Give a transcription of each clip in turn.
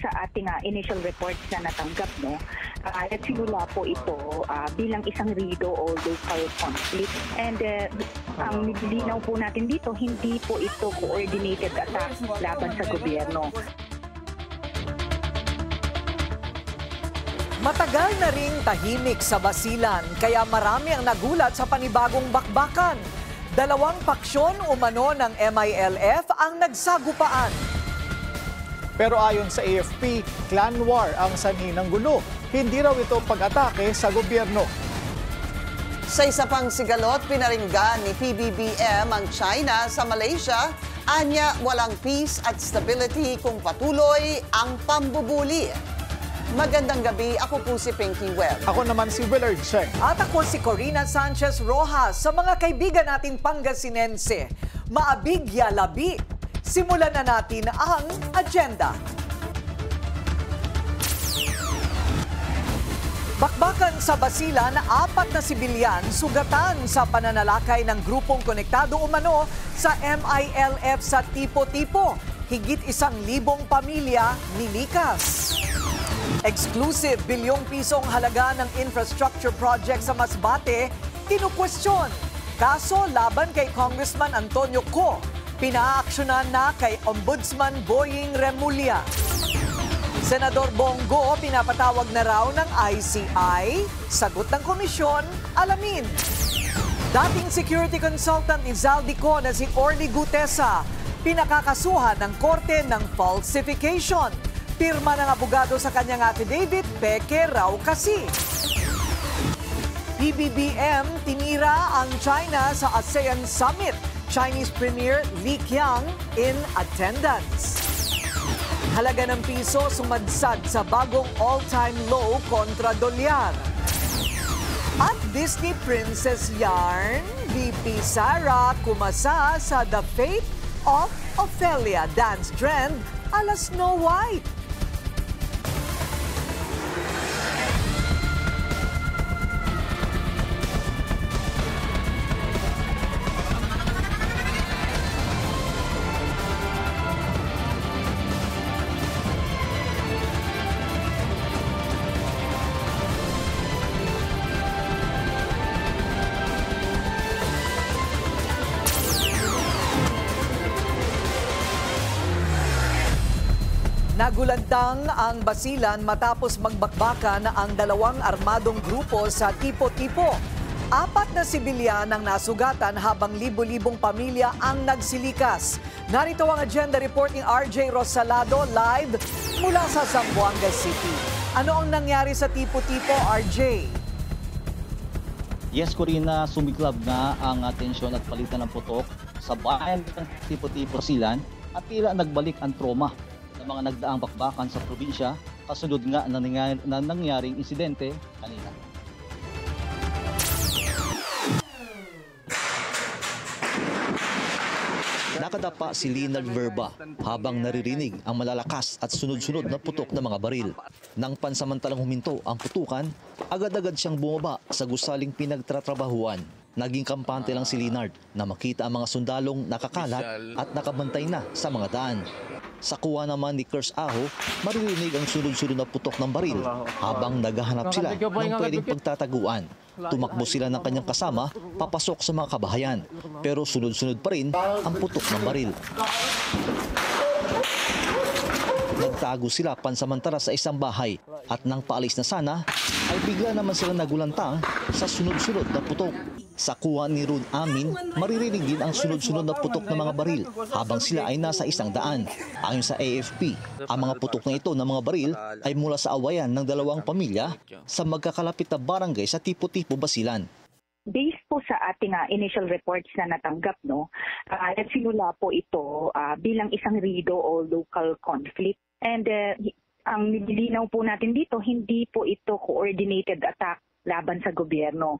sa ating initial reports na natanggap, no, nagsimula po ito bilang isang RIDO o local conflict. And ang nilinaw po natin dito, hindi po ito coordinated attack laban sa gobyerno. Matagal na ring tahimik sa Basilan, kaya marami ang nagulat sa panibagong bakbakan. Dalawang paksyon umano ng MILF ang nagsagupaan. Pero ayon sa AFP, clan war ang sanhi ng gulo. Hindi raw ito pag-atake sa gobyerno. Sa isa pang sigalot, pinaringgan ni PBBM ang China sa Malaysia. Anya, walang peace at stability kung patuloy ang pambubuli. Magandang gabi, ako po si Pinky Webb. Ako naman si Willard Cheng. At ako si Corina Sanchez Rojas. Sa mga kaibigan nating Pangasinense, maabigya labi. Simulan na natin ang agenda. Bakbakan sa Basilan, 4 na sibilyan sugatan sa pananalakay ng grupong konektado umano sa MILF sa tipo-tipo. Higit 1,000 pamilya nilikas. Exclusive bilyong pisong halaga ng infrastructure project sa Masbate, kinukwestiyon. Kaso laban kay Congressman Antonio Co. Pinaaksyonan na kay Ombudsman Boying Remulla. Senador Bongo pinapatawag na raw ng ICI. Sagot ng komisyon, alamin. Dating security consultant ni Zaldico na si Orly Gutesa, pinakakasuhan ng korte ng falsification. Pirma ng abogado sa kanyang affidavit, peke raw kasi. PBBM tinira ang China sa ASEAN Summit. Chinese Premier Li Qiang in attendance. Halaga ng piso sumadsad sa bagong all-time low kontra dolyar. At Disney Princess Yarn, VP Sara kumasa sa The Fate of Ophelia dance trend ala Snow White. Nagulantang ang Basilan matapos magbakbakan ang dalawang armadong grupo sa tipo-tipo. 4 na sibilyan ang nasugatan habang libo-libong pamilya ang nagsilikas. Narito ang agenda report ni RJ Rosalado live mula sa Zamboanga City. Ano ang nangyari sa tipo-tipo, RJ? Yes, Corina, sumiklab na ang atensyon at palitan ng putok sa bayan ng tipo-tipo Basilan at tila nagbalik ang trauma ng mga nagdaang bakbakan sa probinsya kasunod nga na nangyaring insidente kanina. Nakadapa si Leonard Verba habang naririnig ang malalakas at sunod-sunod na putok ng mga baril. Nang pansamantalang huminto ang putukan, agad-agad siyang bumaba sa gusaling pinagtatrabahuan. Naging kampante lang si Leonard na makita ang mga sundalong nakakalat at nakabantay na sa mga daan. Sa kuha naman ni Kers Aho, maririnig ang sunod-sunod na putok ng baril habang naghahanap sila ng pwedeng pagtataguan. Tumakbo sila ng kanyang kasama papasok sa mga kabahayan, pero sunod-sunod pa rin ang putok ng baril. Nagtago sila pansamantala sa isang bahay at nang paalis na sana ay bigla naman sila nagulantang sa sunod-sunod na putok. Sa kuha ni Ron Amin, maririnig din ang sunod-sunod na putok ng mga baril habang sila ay nasa 100. Ayon sa AFP, ang mga putok na ito ng mga baril ay mula sa awayan ng dalawang pamilya sa magkakalapit na barangay sa tipo-tipo Basilan. Based po sa ating initial reports na natanggap, no, nagsimula po ito bilang isang RIDO o local conflict. And ang nilinaw po natin dito, hindi po ito coordinated attack laban sa gobyerno.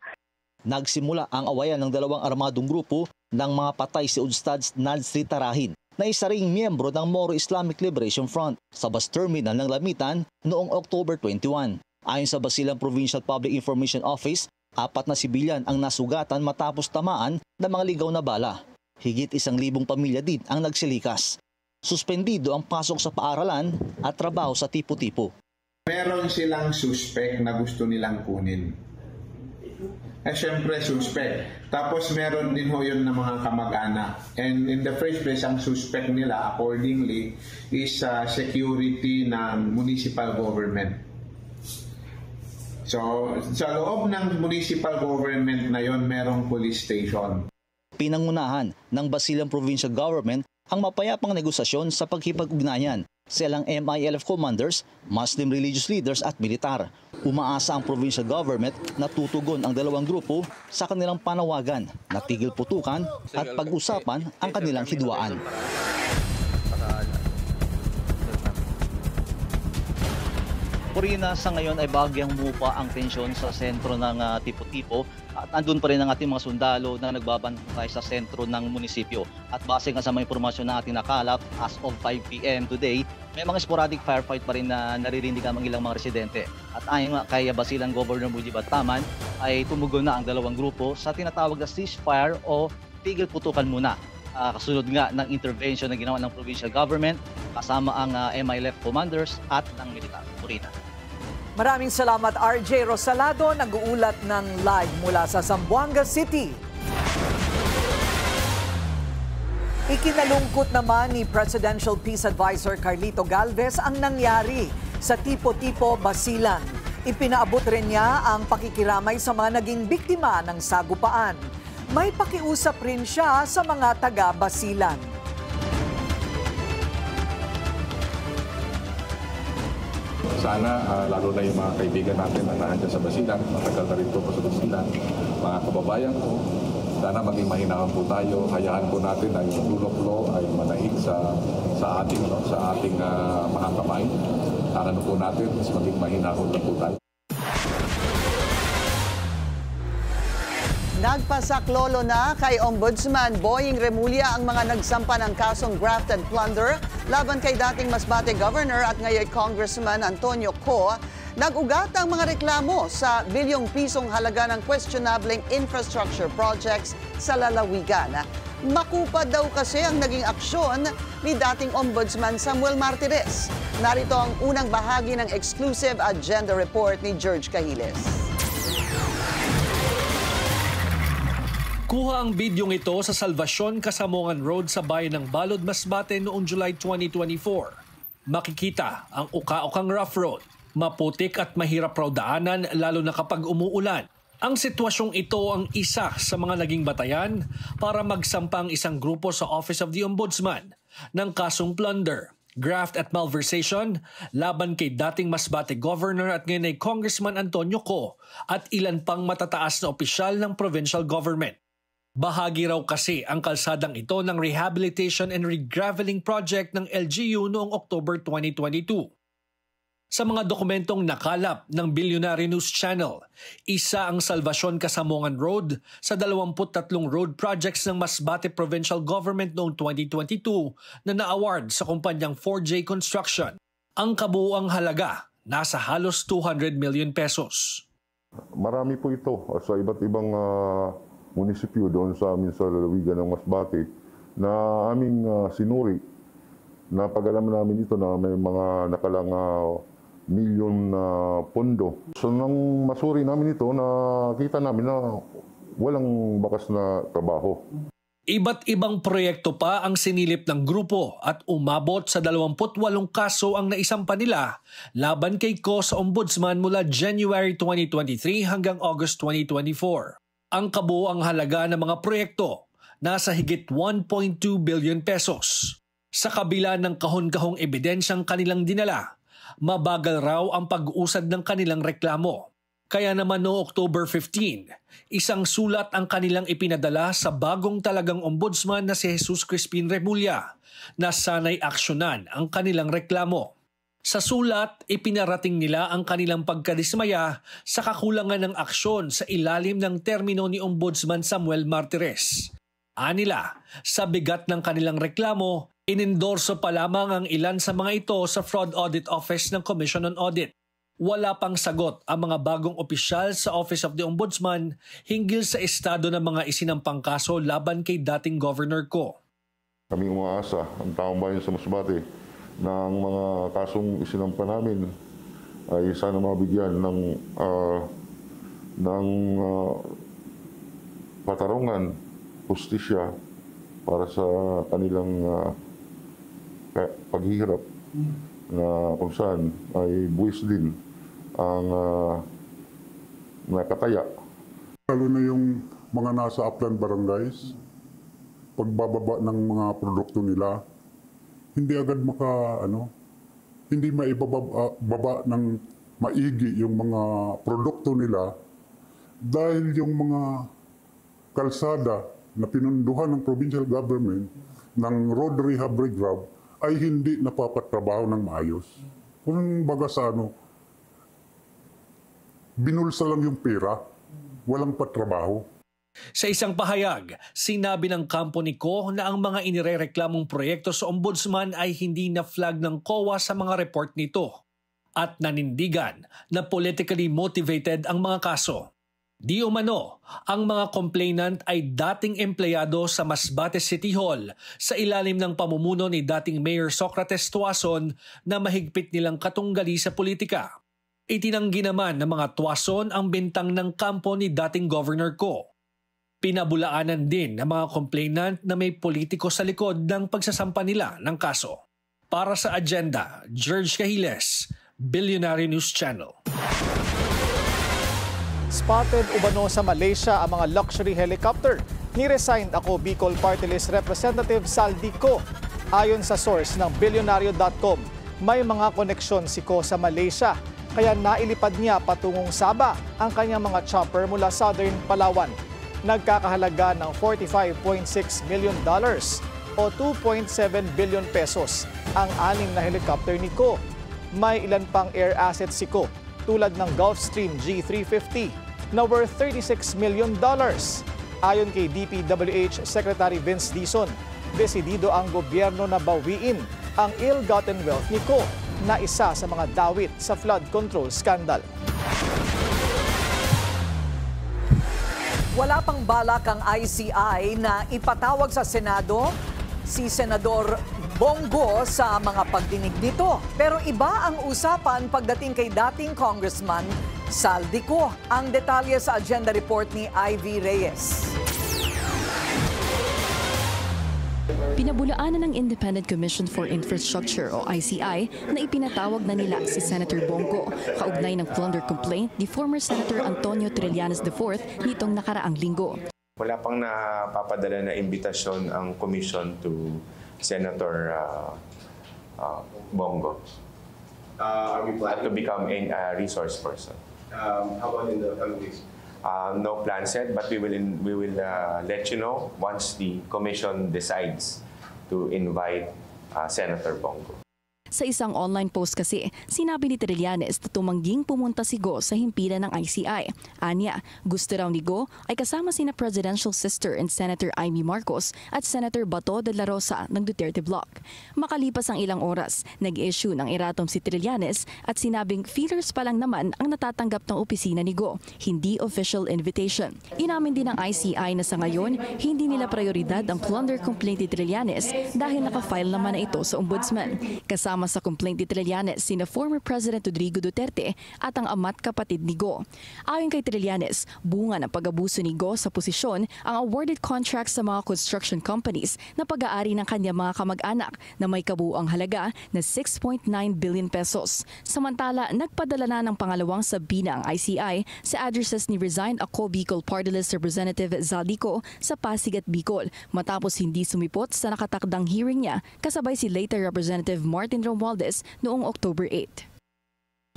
Nagsimula ang awayan ng dalawang armadong grupo ng mga patay si Ustad Nadsri Tarahin na isa ring miyembro ng Moro Islamic Liberation Front sa bus terminal ng Lamitan noong October 21. Ayon sa Basilan Provincial Public Information Office, 4 na sibilyan ang nasugatan matapos tamaan ng mga ligaw na bala. Higit 1,000 pamilya din ang nagsilikas. Suspendido ang pasok sa paaralan at trabaho sa tipo-tipo. Meron silang suspect na gusto nilang kunin. Siyempre suspect. Tapos meron din ho yun ng mga kamag-anak. And in the first place, ang suspect nila accordingly is security ng municipal government. So, sa loob ng municipal government na yon, merong police station. Pinangunahan ng Basilan Provincial Government ang mapayapang negosasyon sa paghipag-ugnayan sa ilang MILF commanders, Muslim religious leaders at militar. Umaasa ang provincial government na tutugon ang dalawang grupo sa kanilang panawagan na tigil putukan at pag-usapan ang kanilang hidwaan. Purina, sa ngayon ay bagyang mupa ang tensyon sa sentro ng tipo-tipo at andun pa rin ang ating mga sundalo na nagbabantay sa sentro ng munisipyo. At base nga sa mga impormasyon na ating nakalap, as of 5 p.m. today, may mga sporadic firefight pa rin na naririnig ang ilang mga residente. At ayon nga kay Basilan Governor Mujib Taman, ay tumugon na ang dalawang grupo sa tinatawag na ceasefire o tigil putukan muna. Kasunod nga ng intervention na ginawa ng provincial government kasama ang MILF commanders at ng militar. Purina. Maraming salamat RJ Rosalado, nag-uulat ng live mula sa Zamboanga City. Ikinalungkot naman ni Presidential Peace Advisor Carlito Galvez ang nangyari sa tipo-tipo Basilan. Ipinaabot rin niya ang pakikiramay sa mga naging biktima ng sagupaan. May pakiusap rin siya sa mga taga-Basilan. Sana lalo na yung mga kaibigan natin na nandiyan sa Basilan, matagal na rin po sa Basilan, mga kababayan ko, sana maging mahinawan po tayo, hayaan po natin na yung rule of law ay manaig sa ating mga kamay. Ano po natin, mas maging mahinawan lang po tayo. Nagpasaklolo na kay Ombudsman Boying Remulla ang mga nagsampa ng kasong graft and plunder laban kay dating Masbate Governor at ngayon Congressman Antonio Co. Nag-ugat ang mga reklamo sa bilyong pisong halaga ng questionableng infrastructure projects sa lalawigan. Makupad daw kasi ang naging aksyon ni dating Ombudsman Samuel Martires. Narito ang unang bahagi ng exclusive agenda report ni George Cahiles. Kuha ang bidyong ito sa Salvacion, Casamongan Road sa bayan ng Balod, Masbate noong July 2024. Makikita ang uka-ukang rough road, maputik at mahirap raw daanan lalo na kapag umuulan. Ang sitwasyong ito ang isa sa mga naging batayan para magsampa ang isang grupo sa Office of the Ombudsman ng kasong plunder, graft at malversation laban kay dating Masbate Governor at ngayon ay Congressman Antonio Co. at ilan pang matataas na opisyal ng provincial government. Bahagi raw kasi ang kalsadang ito ng Rehabilitation and Regraveling Project ng LGU noong October 2022. Sa mga dokumentong nakalap ng Billionaire News Channel, isa ang Salvacion Casamongan Road sa 23 road projects ng Masbate Provincial Government noong 2022 na na-award sa kumpanyang 4J Construction. Ang kabuuang halaga nasa halos 200 million pesos. Marami po ito sa iba't ibang munisipyo doon sa amin sa lalawigan ng Masbate na aming sinuri. Napag-alam namin ito na may mga nakalang milyon na pondo. So nang masuri namin ito, nakita namin na walang bakas na trabaho. Iba't ibang proyekto pa ang sinilip ng grupo at umabot sa 28 kaso ang naisampa nila laban kay Co sa Ombudsman mula January 2023 hanggang August 2024. Ang kabuuang halaga ng mga proyekto nasa higit 1.2 billion pesos. Sa kabila ng kahon-kahong ebidensyang kanilang dinala, mabagal raw ang pag-uusad ng kanilang reklamo. Kaya naman noong October 15, isang sulat ang kanilang ipinadala sa bagong talagang ombudsman na si Jesus Crispin Remulla na sana'y aksyonan ang kanilang reklamo. Sa sulat, ipinarating nila ang kanilang pagkadismaya sa kakulangan ng aksyon sa ilalim ng termino ni Ombudsman Samuel Martires. Anila, sa bigat ng kanilang reklamo, inendorso pa lamang ang ilan sa mga ito sa Fraud Audit Office ng Commission on Audit. Wala pang sagot ang mga bagong opisyal sa Office of the Ombudsman hinggil sa estado ng mga isinampang kaso laban kay dating Governor Co. kami umaasa, ang taong bayan sa Masbate, ng mga kasong isinampa namin ay sana mabigyan ng patarungan, hustisya para sa kanilang paghihirap na kung saan ay buwis din ang nakataya. Lalo na yung mga nasa upland barangays, pagbababa ng mga produkto nila, hindi agad hindi maibababa ng maigi yung mga produkto nila dahil yung mga kalsada na pinunduhan ng provincial government ng road rehab rehab ay hindi napapatrabaho ng maayos. Kung baga sa binulsa lang yung pera, walang patrabaho. Sa isang pahayag, sinabi ng kampo ni Ko na ang mga inirereklamong proyekto sa ombudsman ay hindi na-flag ng COA sa mga report nito at nanindigan na politically motivated ang mga kaso. Di umano, ang mga complainant ay dating empleyado sa Masbate City Hall sa ilalim ng pamumuno ni dating Mayor Socrates Tuason na mahigpit nilang katunggali sa politika. Itinanggi naman ng mga Tuason ang bintang ng kampo ni dating Governor Ko. Pinabulaanan din ng mga complainant na may politiko sa likod ng pagsasampa nila ng kaso. Para sa Agenda, George Cahiles, Billionaire News Channel. Spotted umano sa Malaysia ang mga luxury helicopter. Ni-resigned ako Bicol Party List Representative Saldi Ko. Ayon sa source ng Billionario.com, may mga koneksyon si Ko sa Malaysia. Kaya nailipad niya patungong Sabah ang kanyang mga chopper mula Southern Palawan. Nagkakahalaga ng $45.6 million o 2.7 billion pesos ang 6 na helicopter ni Ko. May ilan pang air assets si Ko tulad ng Gulfstream G350 na worth $36 million. Ayon kay DPWH Secretary Vince Dizon, desidido ang gobyerno na bawiin ang ill-gotten wealth ni Ko na isa sa mga dawit sa flood control scandal. Wala pang balak ang ICI na ipatawag sa Senado si Senador Bongo sa mga pagdinig nito. Pero iba ang usapan pagdating kay dating Congressman Saldi Ko. Ang detalye sa agenda report ni Ivy Reyes. Pinabulaanan ng Independent Commission for Infrastructure o ICI na ipinatawag na nila si Senator Bongo kaugnay ng plunder complaint ni former Senator Antonio Trillanes IV nitong nakaraang linggo. Wala pang napapadala na imbitasyon ang commission to Senator Bongo to become a resource person. How about in the coming days? No plan set, but we will let you know once the commission decides to invite Senator Bongo. Sa isang online post kasi, sinabi ni Trillanes na tumangging pumunta si Go sa himpilan ng ICI. Anya, gusto raw ni Go ay kasama sina Presidential Sister and Senator Amy Marcos at Senator Bato de la Rosa ng Duterte Bloc. Makalipas ang ilang oras, nag-issue ng iratom si Trillanes at sinabing feelers pa lang naman ang natatanggap ng opisina ni Go, hindi official invitation. Inamin din ng ICI na sa ngayon, hindi nila prioridad ang plunder complaint ni Trillanes dahil nakafile naman na ito sa ombudsman. Kasama sa complaint ni Trillanes sina former President Rodrigo Duterte at ang ama't kapatid ni Go. Ayon kay Trillanes, bunga ng pag-abuso ni Go sa posisyon ang awarded contracts sa mga construction companies na pag-aari ng kanyang mga kamag-anak na may kabuuang halaga na 6.9 billion pesos. Samantala, nagpadala na ng pangalawang sabina ang ICI sa addresses ni resigned ako Bicol Party List Representative Saldi Ko sa Pasig at Bicol matapos hindi sumipot sa nakatakdang hearing niya kasabay si later Representative Martin Romualdez noong October 8.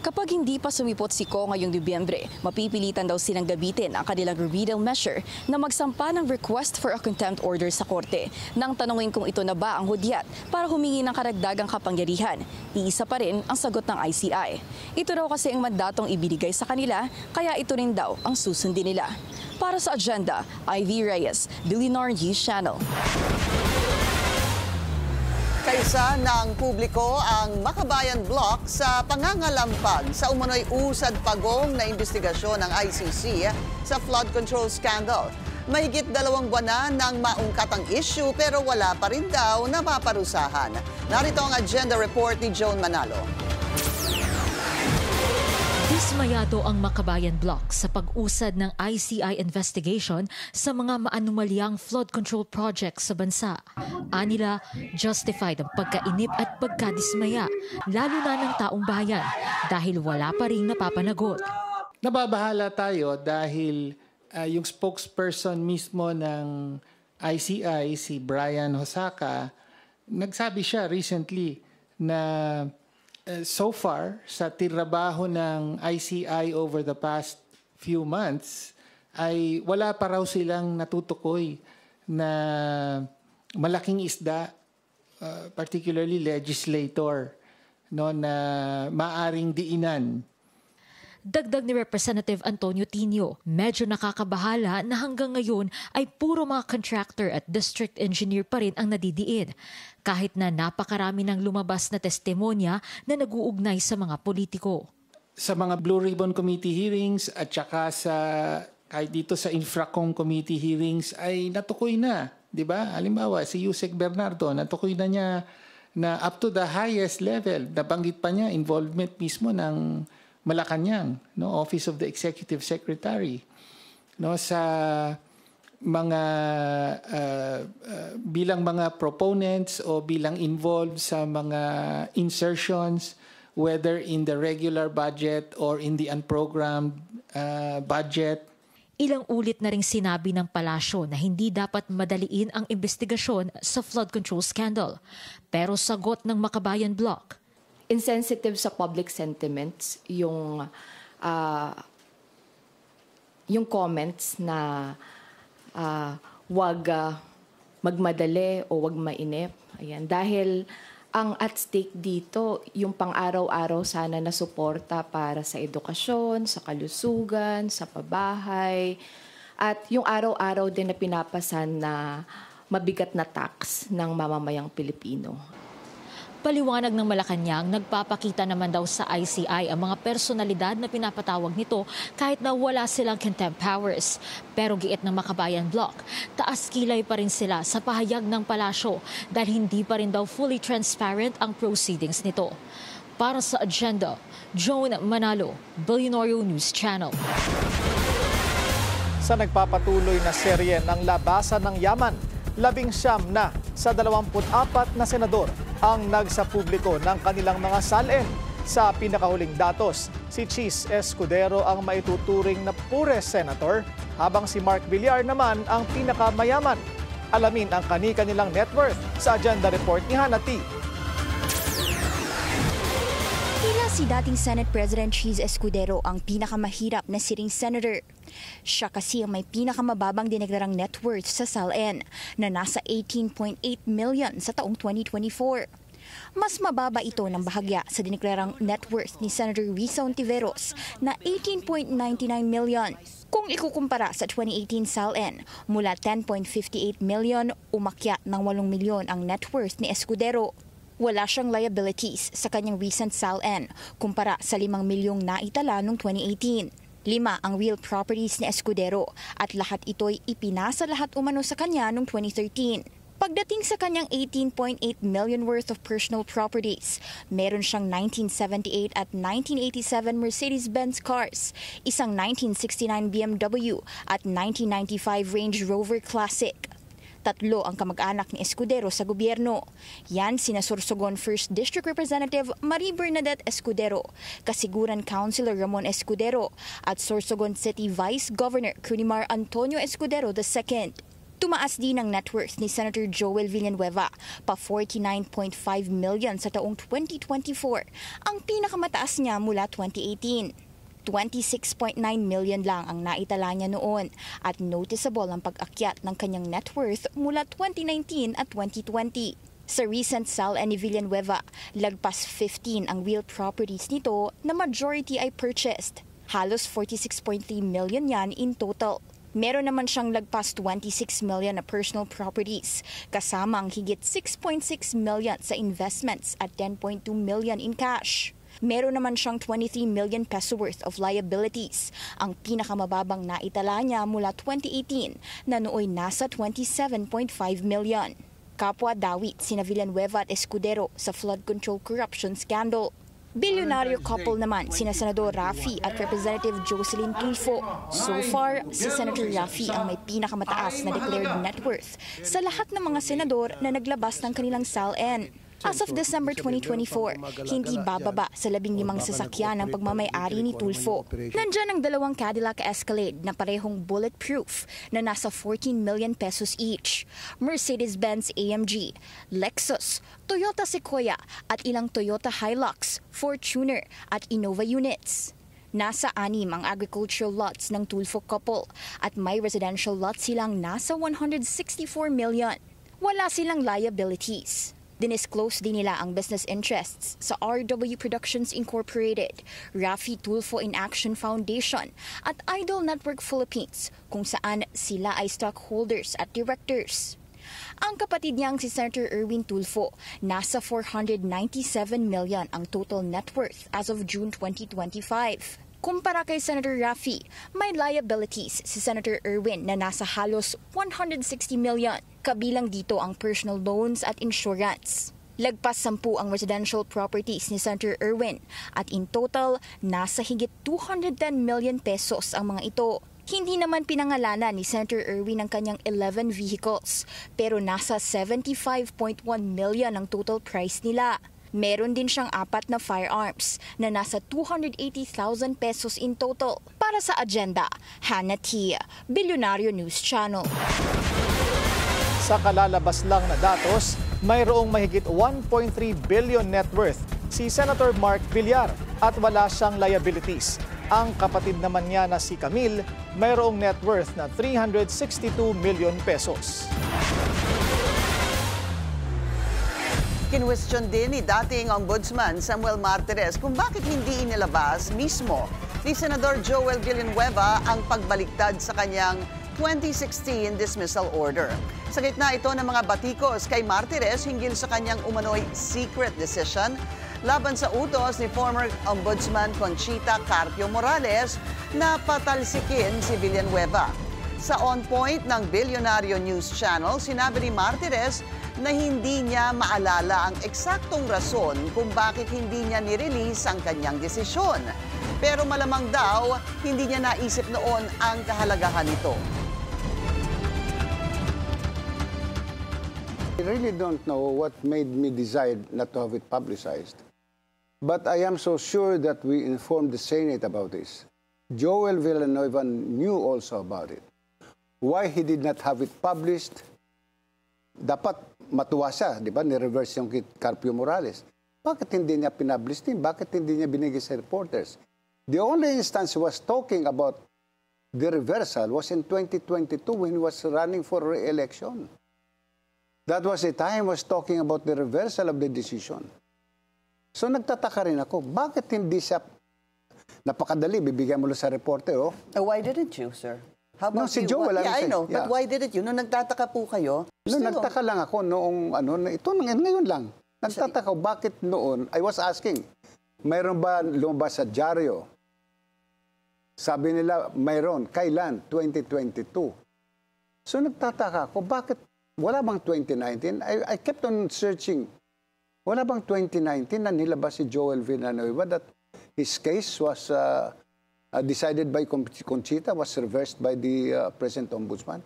Kapag hindi pa sumipot si Ko ngayong Dibyembre, mapipilitan daw silang gabitin ang kanilang remedial measure na magsampa ng request for a contempt order sa korte. Nang tanungin kung ito na ba ang hudyat para humingi ng karagdagang kapangyarihan, iisa pa rin ang sagot ng ICI. Ito raw kasi ang mandatong ibinigay sa kanila, kaya ito rin daw ang susundin nila. Para sa Agenda, Ivy Reyes, Billionaire News Channel. Kaisa ng publiko ang Makabayan Block sa pangangalampag sa umano'y usad pagong na investigasyon ng ICC sa flood control scandal. Mahigit 2 buwan na nang maungkat ang issue pero wala pa rin daw napaparusahan. Narito ang agenda report ni Joan Manalo. Dismayado ang Makabayan Block sa pag-usad ng ICI investigation sa mga maanumalyang flood control projects sa bansa. Anila, justified ang pagkainip at pagkadismaya, lalo na ng taong bayan dahil wala pa rin napapanagot. Nababahala tayo dahil yung spokesperson mismo ng ICI, si Brian Hosaka, nagsabi siya recently na so far, sa trabaho ng ICI over the past few months, ay wala pa raw silang natutukoy na malaking isda, particularly legislator, no, na maaring diinan. Dagdag ni Representative Antonio Tino, medyo nakakabahala na hanggang ngayon ay puro mga contractor at district engineer pa rin ang nadidiin, kahit na napakarami ng lumabas na testimonya na nag-uugnay sa mga politiko. Sa mga Blue Ribbon Committee hearings at saka kahit dito sa Infracom Committee hearings ay natukoy na, di ba? Halimbawa, si Yusek Bernardo, natukoy na niya na up to the highest level, nabanggit pa niya involvement mismo ng Malacanang, no, Office of the Executive Secretary, no, sa mga bilang mga proponents o bilang involved sa mga insertions, whether in the regular budget or in the unprogrammed budget. Ilang ulit na ring sinabi ng palasyo na hindi dapat madaliin ang investigasyon sa flood control scandal. Pero sagot ng Makabayan Block, insensitive sa public sentiments yung comments na wag magmadali o wag mainip. Ayan. Dahil ang at stake dito, yung pang-araw-araw sana na suporta para sa edukasyon, sa kalusugan, sa pabahay, at yung araw-araw din na pinapasan na mabigat na tax ng mamamayang Pilipino. Paliwanag ng Malacanang, nagpapakita naman daw sa ICI ang mga personalidad na pinapatawag nito kahit na wala silang contempt powers. Pero giit ng Makabayan Block, taas kilay pa rin sila sa pahayag ng palasyo dahil hindi pa rin daw fully transparent ang proceedings nito. Para sa agenda, Joan Manalo, Billionario News Channel. Sa nagpapatuloy na serye ng labasan ng yaman, 19 na sa 24 na senador ang nagsapubliko ng kanilang mga salin. Sa pinakahuling datos, si Chis Escudero ang maituturing na poorest senator, habang si Mark Villar naman ang pinakamayaman. Alamin ang kani-kanilang net worth sa agenda report ni Hannah T. Tila si dating Senate President Chis Escudero ang pinakamahirap na sitting senator. Siya kasi ang may pinakamababang dineklarang net worth sa SALN na nasa 18.8 million sa taong 2024. Mas mababa ito ng bahagya sa dineklarang net worth ni Senator Risa Ontiveros na 18.99 million. Kung ikukumpara sa 2018 SALN, mula 10.58 million, umakyat ng 8 milyon ang net worth ni Escudero. Wala siyang liabilities sa kanyang recent SALN kumpara sa 5 milyong naitala noong 2018. 5 ang real properties ni Escudero at lahat ito'y ipinasa lahat umano sa kanya noong 2013. Pagdating sa kanyang 18.8 million worth of personal properties, meron siyang 1978 at 1987 Mercedes-Benz cars, isang 1969 BMW at 1995 Range Rover Classic. 3 ang kamag-anak ni Escudero sa gobyerno. Yan sina Sorsogon 1st District Representative Marie Bernadette Escudero, Kasiguran Councilor Ramon Escudero at Sorsogon City Vice Governor Cunimar Antonio Escudero II. Tumaas din ang net worth ni Senator Joel Villanueva pa 49.5 million sa taong 2024, ang pinakamataas niya mula 2018. 26.9 million lang ang naitala niya noon at noticeable ang pag-akyat ng kanyang net worth mula 2019 at 2020. Sa recent SALN ni Villanueva, lagpas 15 ang real properties nito na majority ay purchased. Halos 46.3 million yan in total. Meron naman siyang lagpas 26 million na personal properties, kasama ang higit 6.6 million sa investments at 10.2 million in cash. Meron naman siyang 23 million peso worth of liabilities, ang pinakamababang naitala niya mula 2018 na nooy nasa 27.5 million. Kapwa dawit sina Villanueva at Escudero sa flood control corruption scandal. Bilyonaryo couple naman sina Senador Raffy at Representative Jocelyn Tulfo. So far, si Senator Raffy ang may pinakamataas na declared net worth sa lahat ng mga senador na naglabas ng kanilang SALN. As of December 2024, hindi bababa sa 15 sasakyan ang pagmamay-ari ni Tulfo. Nandiyan ang 2 Cadillac Escalade na parehong bulletproof na nasa 14 million pesos each, Mercedes-Benz AMG, Lexus, Toyota Sequoia at ilang Toyota Hilux, Fortuner at Innova units. Nasa 6 ang agricultural lots ng Tulfo couple at may residential lots silang nasa 164 million. Wala silang liabilities. Dinisclose din nila ang business interests sa RW Productions Incorporated, Raffy Tulfo in Action Foundation at Idol Network Philippines kung saan sila ay stockholders at directors. Ang kapatid niyang si Senator Erwin Tulfo, nasa 497 million ang total net worth as of June 2025. Kumpara kay Senator Raffy, may liabilities si Senator Erwin na nasa halos 160 million. Kabilang dito ang personal loans at insurance. Lagpas 10 ang residential properties ni Senator Erwin at in total, nasa higit 210 million pesos ang mga ito. Hindi naman pinangalanan ni Senator Erwin ang kanyang 11 vehicles, pero nasa 75.1 million ang total price nila. Meron din siyang 4 na firearms na nasa 280,000 pesos in total. Para sa agenda, Hannah Tia, Bilyonaryo News Channel. Sa kalalabas lang na datos, mayroong mahigit 1.3 billion net worth si Senator Mark Villar at wala siyang liabilities. Ang kapatid naman niya na si Camille, mayroong net worth na 362 million pesos. Kinwestiyon din ni dating Ombudsman Samuel Martires kung bakit hindi inilabas mismo ni Senador Joel Villanueva ang pagbaliktad sa kanyang 2016 dismissal order. Sa gitna ito ng mga batikos kay Martires hinggil sa kanyang umano'y secret decision laban sa utos ni former Ombudsman Conchita Carpio Morales na patalsikin si Villanueva. Sa On Point ng Bilyonaryo News Channel, sinabi ni Martires na hindi niya maalala ang eksaktong rason kung bakit hindi niya nirelease ang kanyang desisyon. Pero malamang daw, hindi niya naisip noon ang kahalagahan nito. I really don't know what made me decide not to have it publicized. But I am so sure that we informed the Senate about this. Joel Villanueva knew also about it. Why he did not have it published? Dapat matuwa siya, di ba? Ni-reverse yung Carpio Morales. Bakit hindi niya pinablish din? Bakit hindi niya binigay sa reporters? The only instance he was talking about the reversal was in 2022 when he was running for re-election. That was the time he was talking about the reversal of the decision. So nagtataka rin ako, bakit hindi siya, napakadali, bibigyan mo lang sa reporter, oh. Why didn't you, sir? How about si you? Joel, Yeah, I know, but why didn't you? Nung nagtataka po kayo, nagtaka lang ako noong, ito ngayon lang. Nagtataka ako, bakit noon, I was asking, mayroon ba lumabas sa dyaryo? Sabi nila, mayroon. Kailan? 2022. So nagtataka ako, bakit wala bang 2019? I kept on searching. Wala bang 2019 na nilabas si Joel Villanueva that his case was decided by Conchita, was reversed by the present ombudsman?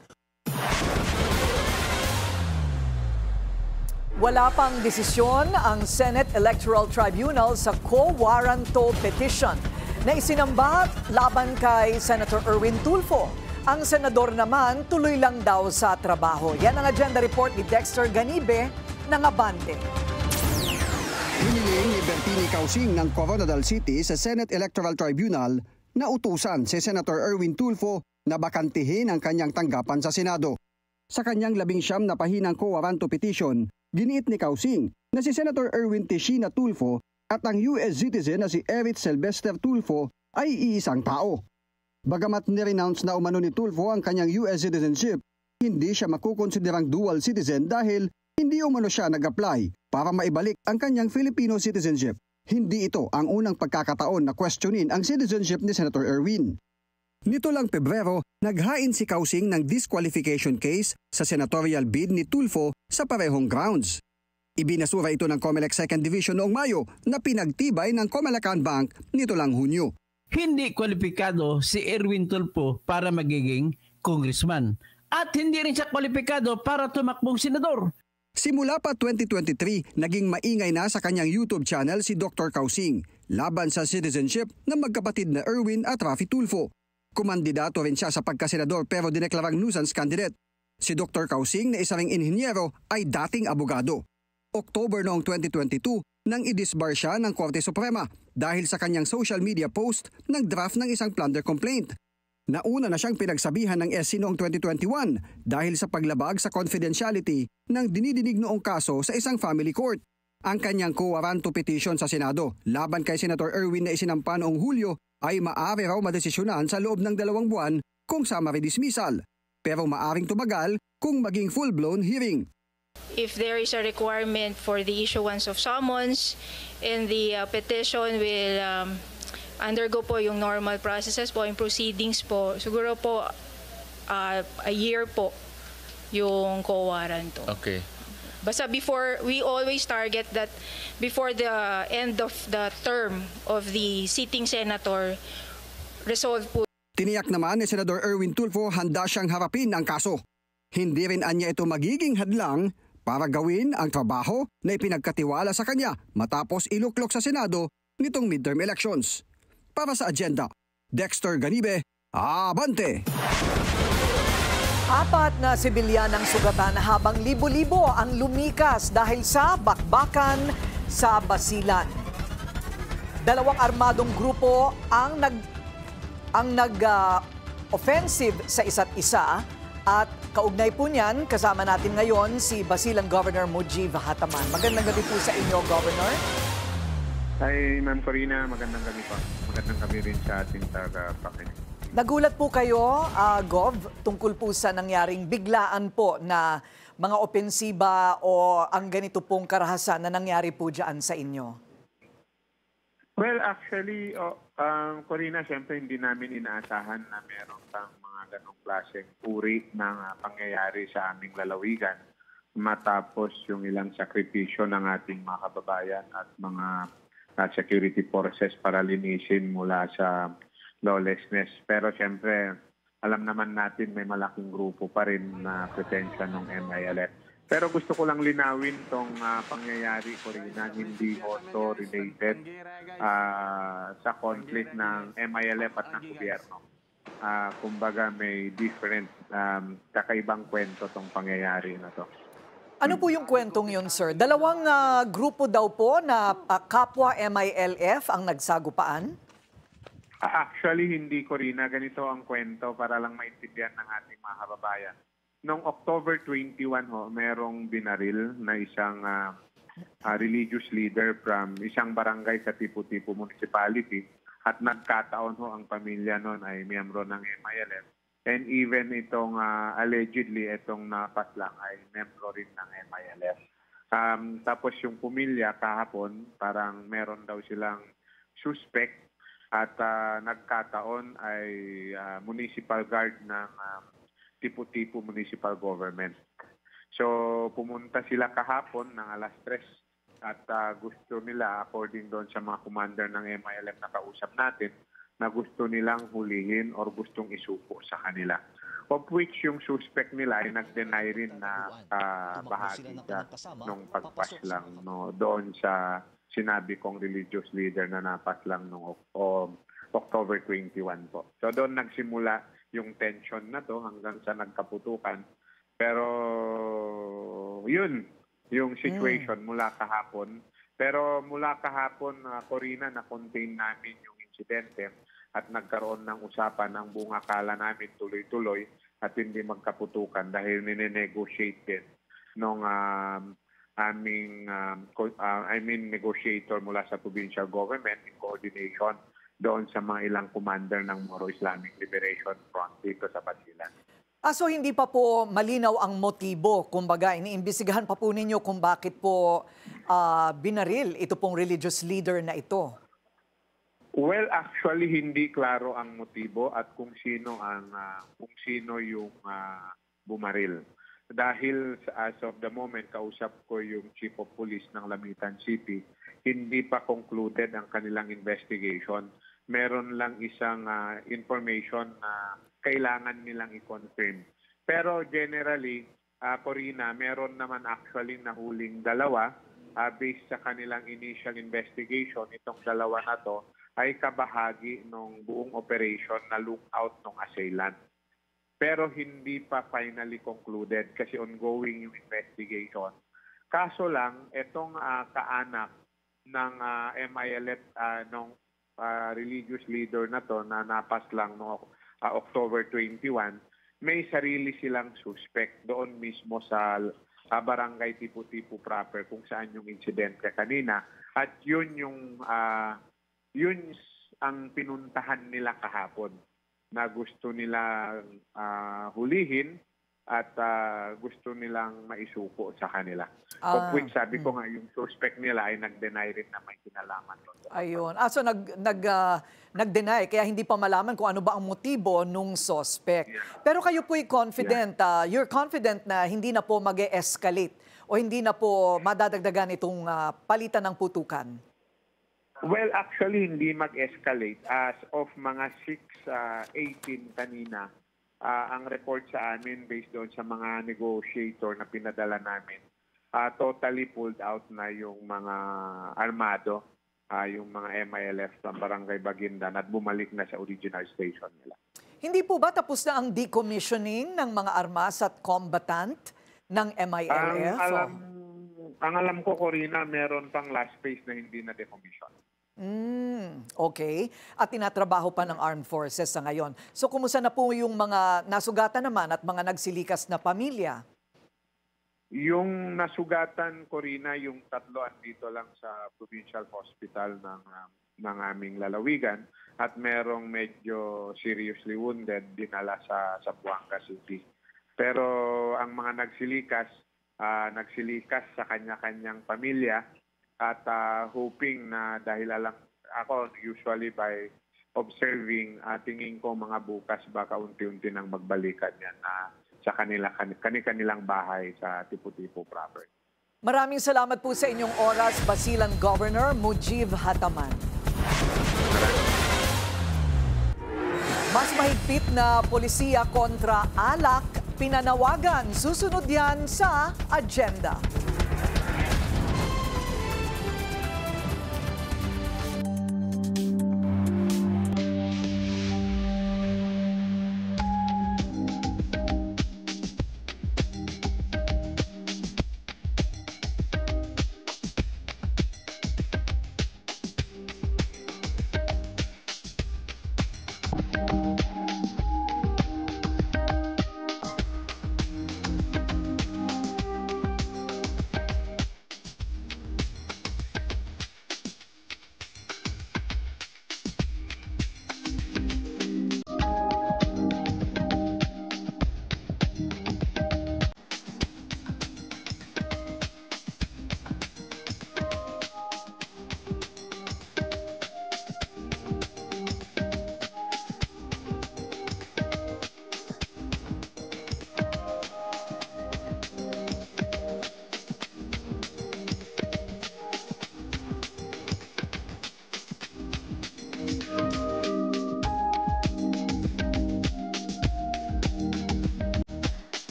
Wala pang desisyon ang Senate Electoral Tribunal sa quo warranto petition na isinambat laban kay Senator Erwin Tulfo. Ang senador naman tuloy lang daw sa trabaho. Yan ang agenda report ni Dexter Ganibe ng Abante. Hiniling ni Bertini Causing ng Coronadal City sa Senate Electoral Tribunal na utusan si Senator Erwin Tulfo na bakantihin ang kanyang tanggapan sa Senado. Sa kanyang 19 na pahinang quo warranto petition, giniit ni Causing na si Senator Erwin Tishina Tulfo at ang US citizen na si Eric Sylvester Tulfo ay iisang tao. Bagamat ni-renounce na umano ni Tulfo ang kanyang US citizenship, hindi siya makukonsiderang dual citizen dahil hindi umano siya nag-apply para maibalik ang kanyang Filipino citizenship. Hindi ito ang unang pagkakataon na questionin ang citizenship ni Senator Erwin. Nito lang Pebrero, naghain si Kausing ng disqualification case sa senatorial bid ni Tulfo sa parehong grounds. Ibinasura ito ng COMELEC 2nd Division noong Mayo na pinagtibay ng Comelacan Bank nito lang Hunyo. Hindi kwalipikado si Erwin Tulfo para magiging congressman. At hindi rin siya kwalipikado para tumakbong senador. Simula pa 2023, naging maingay na sa kanyang YouTube channel si Dr. Kausing laban sa citizenship ng magkapatid na Erwin at Raffy Tulfo. Kumandidato rin siya sa pagkasenador pero dineklarang nuisance candidate. Si Dr. Kausing na isa ring inhinyero ay dating abogado. October noong 2022 nang i-disbar siya ng Korte Suprema dahil sa kanyang social media post ng draft ng isang plunder complaint. Nauna na siyang pinagsabihan ng SC noong 2021 dahil sa paglabag sa confidentiality ng dinidinig noong kaso sa isang family court. Ang kanyang quo warranto petition sa Senado laban kay Senator Erwin na isinampa noong Hulyo ay maaari raw madesisyonan sa loob ng 2 buwan kung summary dismissal, pero maaring tumagal kung maging full-blown hearing. If there is a requirement for the issuance of summons and the petition will undergo po yung normal processes po, yung proceedings po, siguro po a year po yung co-warranto. Okay. Basta before, we always target that before the end of the term of the sitting senator, resolve po. Tiniyak naman ni Senador Erwin Tulfo handa siyang harapin ang kaso. Hindi rin anya ito magiging hadlang para gawin ang trabaho na ipinagkatiwala sa kanya matapos iluklok sa Senado nitong midterm elections. Para sa agenda, Dexter Ganibe, Abante! 4 na sibilyan ang sugatan habang libo-libo ang lumikas dahil sa bakbakan sa Basilan. 2 armadong grupo ang nag-offensive sa isa't isa at kaugnay po niyan, kasama natin ngayon si Basilan Governor Mujib Hataman. Magandang gabi po sa inyo, Governor. Hi, Ma'am Corina. Magandang gabi po. Magandang gabi rin sa ating tagapakinig. Nagulat po kayo, Gov, tungkol po sa nangyaring biglaan po na mga opensiba o ang ganito pong karahasan na nangyari po dyan sa inyo? Well, actually, Corina, siyempre hindi namin inaasahan na meron pang mga ganong klaseng uri ng pangyayari sa aming lalawigan matapos yung ilang sakripisyo ng ating mga kababayan at mga security forces para linisin mula sa lawlessness. Pero siyempre, alam naman natin may malaking grupo pa rin na presensya ng MILF. Pero gusto ko lang linawin tong pangyayari, Corina, hindi auto-related sa conflict ng MILF at ng gobyerno. Kumbaga may different, kakaibang kwento tong pangyayari na to. Ano po yung kwentong yun, sir? 2 grupo daw po na kapwa MILF ang nagsagupaan? Actually, hindi, Corina. Ganito ang kwento para lang maintindihan ng ating mga kababayan. Noong October 21, merong binaril na isang religious leader from isang barangay sa Tipo-Tipo Municipality at nagkataon ang pamilya noon ay miyembro ng MILF. And even itong allegedly itong napaslang ay miyembro rin ng MILF. Tapos yung pamilya kahapon, parang meron daw silang suspect at nagkataon ay municipal guard ng Tipo-Tipo Municipal Government. So pumunta sila kahapon ng 3:00 at gusto nila, according doon sa mga commander ng MILF na kausap natin, na gusto nilang hulihin or gustong isuko sa kanila. Of which yung suspect nila ay nag-deny rin na bahagi siya nung pagpaslang doon sa sinabi kong religious leader na napaslang noong October 21 po. So doon nagsimula yung tension na to hanggang sa nagkaputukan. Pero yun, yung situation mula kahapon. Pero mula kahapon, Corina, na-contain namin yung insidente at nagkaroon ng usapan ang buong akala namin tuloy-tuloy at hindi magkaputukan dahil nine-negotiate din nung negotiator mula sa provincial government in coordination doon sa mga ilang commander ng Moro Islamic Liberation Front dito sa Basilan. So hindi pa po malinaw ang motibo, kumbaga iniimbestigahan pa po ninyo kung bakit po binaril ito pong religious leader na ito? Well, actually hindi klaro ang motibo at kung sino yung bumaril. Dahil as of the moment kausap ko yung Chief of Police ng Lamitan City, hindi pa concluded ang kanilang investigation. Meron lang isang information na kailangan nilang i-confirm. Pero generally, Corina, meron naman actually nahuling dalawa based sa kanilang initial investigation. Itong dalawa na to ay kabahagi ng buong operation na lookout ng assailant. Pero hindi pa finally concluded kasi ongoing yung investigation. Kaso lang, itong kaanak ng MILF, ng religious leader na to na napas lang no October 21, may sarili silang suspect doon mismo sa barangay Tipo-Tipo proper kung saan yung incident kanina. At yun ang pinuntahan nila kahapon na gusto nilang hulihin at gusto nilang maisuko sa kanila. Of which sabi ko nga yung suspect nila ay nag-deny rin na may kinalaman doon. Ayun. So nag-deny kaya hindi pa malaman kung ano ba ang motibo nung suspect. Yeah. Pero kayo po'y confident, you're confident na hindi na po mag-e-escalate o hindi na po madadagdagan itong palitan ng putukan? Well, actually, hindi mag-escalate. As of mga 6:18 kanina, ang report sa amin based doon sa mga negotiator na pinadala namin, totally pulled out na yung mga armado, yung mga MILF ng Barangay Baguindan at bumalik na sa original station nila. Hindi po ba tapos na ang decommissioning ng mga armas at combatant ng MILF? Ang alam ko, Corina, meron pang last phase na hindi na decommission. Okay. At tinatrabaho pa ng Armed Forces sa ngayon. So, kumusta na po yung mga nasugatan naman at mga nagsilikas na pamilya? Yung nasugatan, Corina, yung 3 andito lang sa Provincial Hospital ng aming lalawigan at merong medyo seriously wounded dinala sa Zamboanga City. Pero ang mga nagsilikas sa kanya-kanyang pamilya at hoping na dahil alam ako usually by observing tingin ko mga bukas baka unti-unti nang magbalikan yan sa kanilang bahay sa Tipo-Tipo proper. Maraming salamat po sa inyong oras, Basilan Governor Mujib Hataman. Mas mahigpit na polisiya kontra alak, pinanawagan. Susunod yan sa agenda.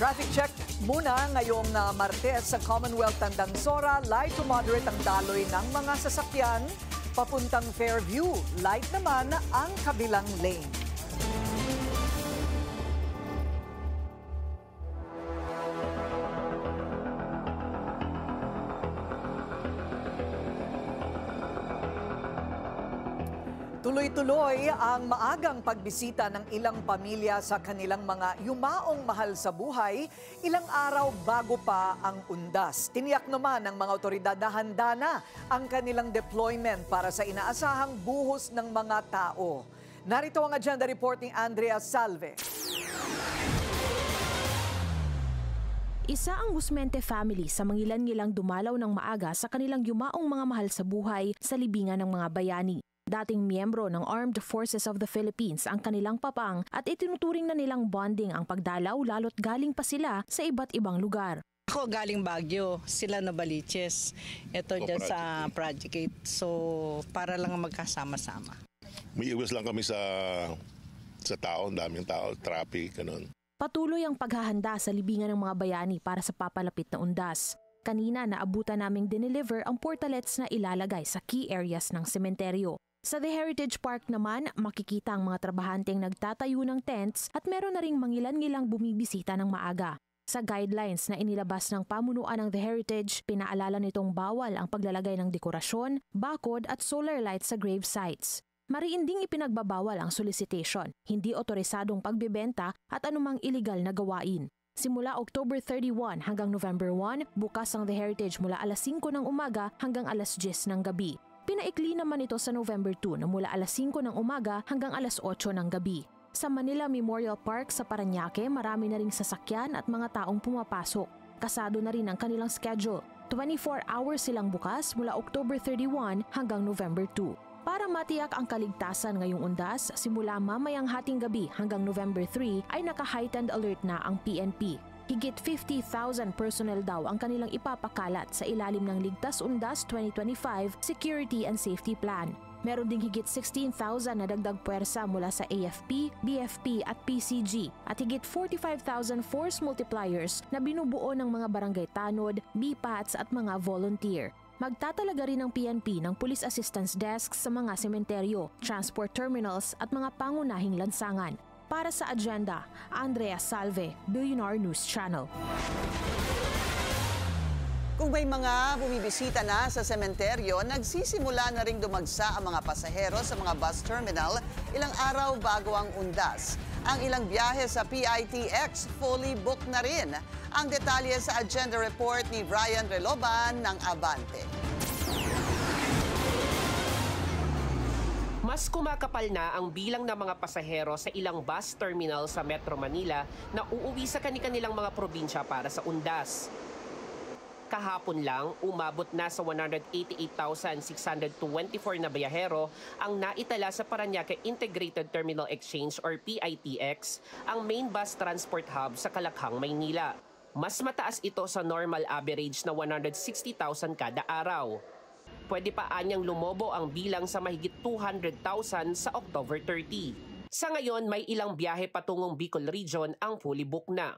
Traffic check muna ngayong Martes sa Commonwealth Tandansora. Light to moderate ang daloy ng mga sasakyan papuntang Fairview. Light naman ang kabilang lane. Tuloy-tuloy ang maagang pagbisita ng ilang pamilya sa kanilang mga yumaong mahal sa buhay, ilang araw bago pa ang undas. Tiniyak naman ng mga otoridad na handa na ang kanilang deployment para sa inaasahang buhos ng mga tao. Narito ang agenda report ni Andrea Salve. Isa ang Guzmente family sa mangilan-ngilang dumalaw ng maaga sa kanilang yumaong mga mahal sa buhay sa libingan ng mga bayani. Dating miyembro ng Armed Forces of the Philippines ang kanilang papang at itinuturing na nilang bonding ang pagdalaw lalo't galing pa sila sa iba't ibang lugar. Ako galing Baguio, sila na Baliches. Ito dyan sa Project 8. So para lang magkasama-sama. May iwas lang kami sa tao, daming tao, traffic, ganun. Patuloy ang paghahanda sa libingan ng mga bayani para sa papalapit na undas. Kanina naabutan naming dineliver ang portalets na ilalagay sa key areas ng sementeryo. Sa The Heritage Park naman, makikita ang mga trabahanteng nagtatayo ng tents at meron na ring mangilan-ngilang bumibisita ng maaga. Sa guidelines na inilabas ng pamunuan ng The Heritage, pinaalala nitong bawal ang paglalagay ng dekorasyon, bakod at solar lights sa grave sites. Mariin ding ipinagbabawal ang solicitation, hindi otorisadong pagbebenta at anumang iligal na gawain. Simula October 31 hanggang November 1, bukas ang The Heritage mula alas 5 ng umaga hanggang alas 10 ng gabi. Pinaikli naman ito sa November 2 na mula alas 5 ng umaga hanggang alas 8 ng gabi. Sa Manila Memorial Park sa Parañaque, marami na ring sasakyan at mga taong pumapasok. Kasado na rin ang kanilang schedule. 24 hours silang bukas mula October 31 hanggang November 2. Para matiyak ang kaligtasan ngayong undas, simula mamayang hating gabi hanggang November 3 ay naka-heightened alert na ang PNP. Higit 50,000 personnel daw ang kanilang ipapakalat sa ilalim ng Ligtas Undas 2025 Security and Safety Plan. Meron ding higit 16,000 na dagdag puwersa mula sa AFP, BFP at PCG at higit 45,000 force multipliers na binubuo ng mga barangay tanod, BPATs at mga volunteer. Magtatalaga rin ang PNP ng Police Assistance Desk sa mga sementeryo, transport terminals at mga pangunahing lansangan. Para sa agenda, Andrea Salve, Billionaire News Channel. Kung may mga bumibisita na sa sementeryo, nagsisimula na ring dumagsa ang mga pasahero sa mga bus terminal ilang araw bago ang undas. Ang ilang biyahe sa PITX fully booked na rin. Ang detalye sa agenda report ni Ryan Reloban ng Abante. Mas kumakapal na ang bilang ng mga pasahero sa ilang bus terminal sa Metro Manila na uuwi sa kanilang mga probinsya para sa undas. Kahapon lang, umabot na sa 188,624 na biyahero ang naitala sa Parañaque Integrated Terminal Exchange or PITX, ang main bus transport hub sa Kalakhang, Maynila. Mas mataas ito sa normal average na 160,000 kada araw. Pwede pa anyang lumobo ang bilang sa mahigit 200,000 sa October 30. Sa ngayon, may ilang biyahe patungong Bicol Region ang fully booked na.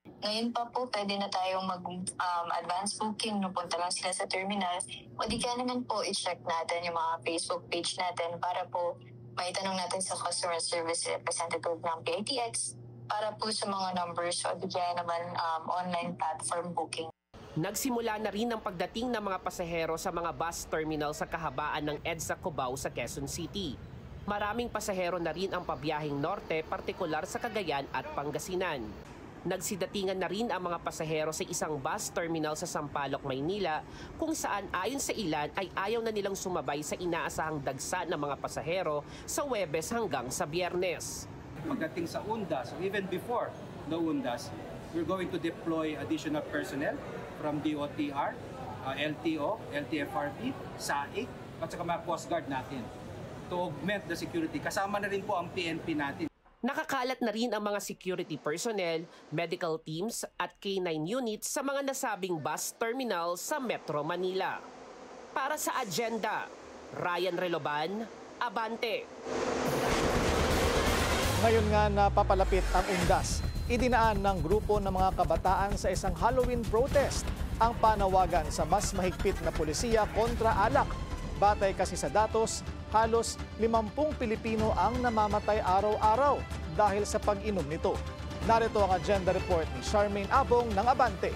Ngayon pa po, pwede na tayong mag-advance booking, punta lang sila sa terminal. O di kaya naman po, i-check natin yung mga Facebook page natin para po maitanong natin sa customer service representative ng PITX para po sa mga numbers o di kaya naman online platform booking. Nagsimula na rin ang pagdating ng mga pasahero sa mga bus terminal sa kahabaan ng EDSA Cubao sa Quezon City. Maraming pasahero na rin ang pabiyahing norte, partikular sa Cagayan at Pangasinan. Nagsidatingan na rin ang mga pasahero sa isang bus terminal sa Sampaloc, Maynila, kung saan ayon sa ilan ay ayaw na nilang sumabay sa inaasahang dagsa ng mga pasahero sa Huwebes hanggang sa Biyernes. Pagdating sa undas, or even before the undas, we're going to deploy additional personnel from DOTR, LTO, LTFRB, SAIC, at saka mga Coast Guard natin to augment the security. Kasama na rin po ang PNP natin. Nakakalat na rin ang mga security personnel, medical teams at K9 units sa mga nasabing bus terminal sa Metro Manila. Para sa agenda, Ryan Reloban, Abante. Ngayon nga na papalapit ang undas, idinaan ng grupo ng mga kabataan sa isang Halloween protest ang panawagan sa mas mahigpit na pulisiya kontra alak. Batay kasi sa datos, halos 50 Pilipino ang namamatay araw-araw dahil sa pag-inom nito. Narito ang agenda report ni Charmaine Abong ng Abante.